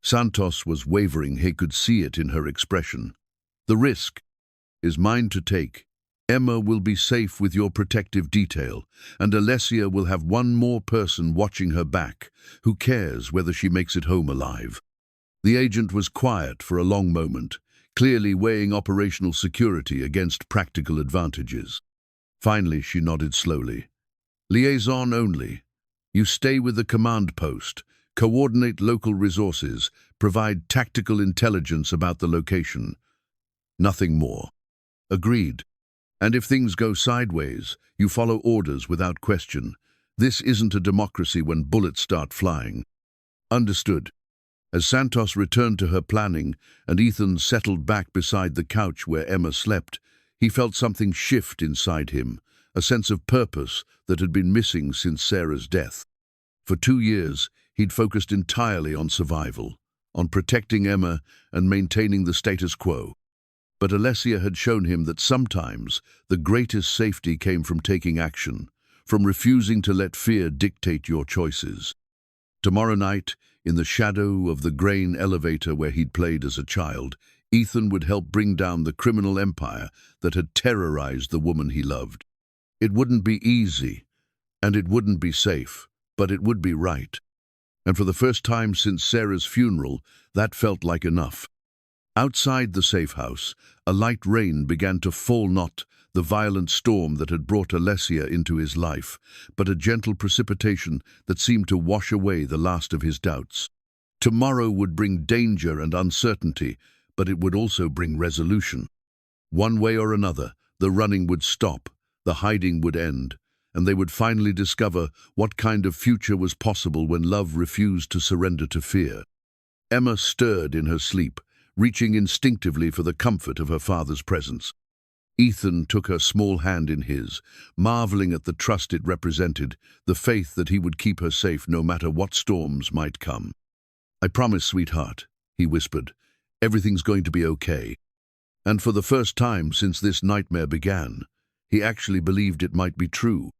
Santos was wavering. He could see it in her expression. The risk is mine to take. Emma will be safe with your protective detail, and Alessia will have one more person watching her back. Who cares whether she makes it home alive? The agent was quiet for a long moment, clearly weighing operational security against practical advantages. Finally, she nodded slowly. Liaison only. You stay with the command post, coordinate local resources, provide tactical intelligence about the location. Nothing more. Agreed. And if things go sideways, you follow orders without question. This isn't a democracy when bullets start flying. Understood. As Santos returned to her planning and Ethan settled back beside the couch where Emma slept, he felt something shift inside him, a sense of purpose that had been missing since Sarah's death. For 2 years, he'd focused entirely on survival, on protecting Emma and maintaining the status quo. But Alessia had shown him that sometimes the greatest safety came from taking action, from refusing to let fear dictate your choices. Tomorrow night, in the shadow of the grain elevator where he'd played as a child, Ethan would help bring down the criminal empire that had terrorized the woman he loved. It wouldn't be easy, and it wouldn't be safe, but it would be right. And for the first time since Sarah's funeral, that felt like enough. Outside the safe house, a light rain began to fall, not the violent storm that had brought Alessia into his life, but a gentle precipitation that seemed to wash away the last of his doubts. Tomorrow would bring danger and uncertainty, but it would also bring resolution. One way or another, the running would stop, the hiding would end, and they would finally discover what kind of future was possible when love refused to surrender to fear. Emma stirred in her sleep, reaching instinctively for the comfort of her father's presence. Ethan took her small hand in his, marveling at the trust it represented, the faith that he would keep her safe no matter what storms might come. "I promise, sweetheart," he whispered. "Everything's going to be okay." And for the first time since this nightmare began, he actually believed it might be true.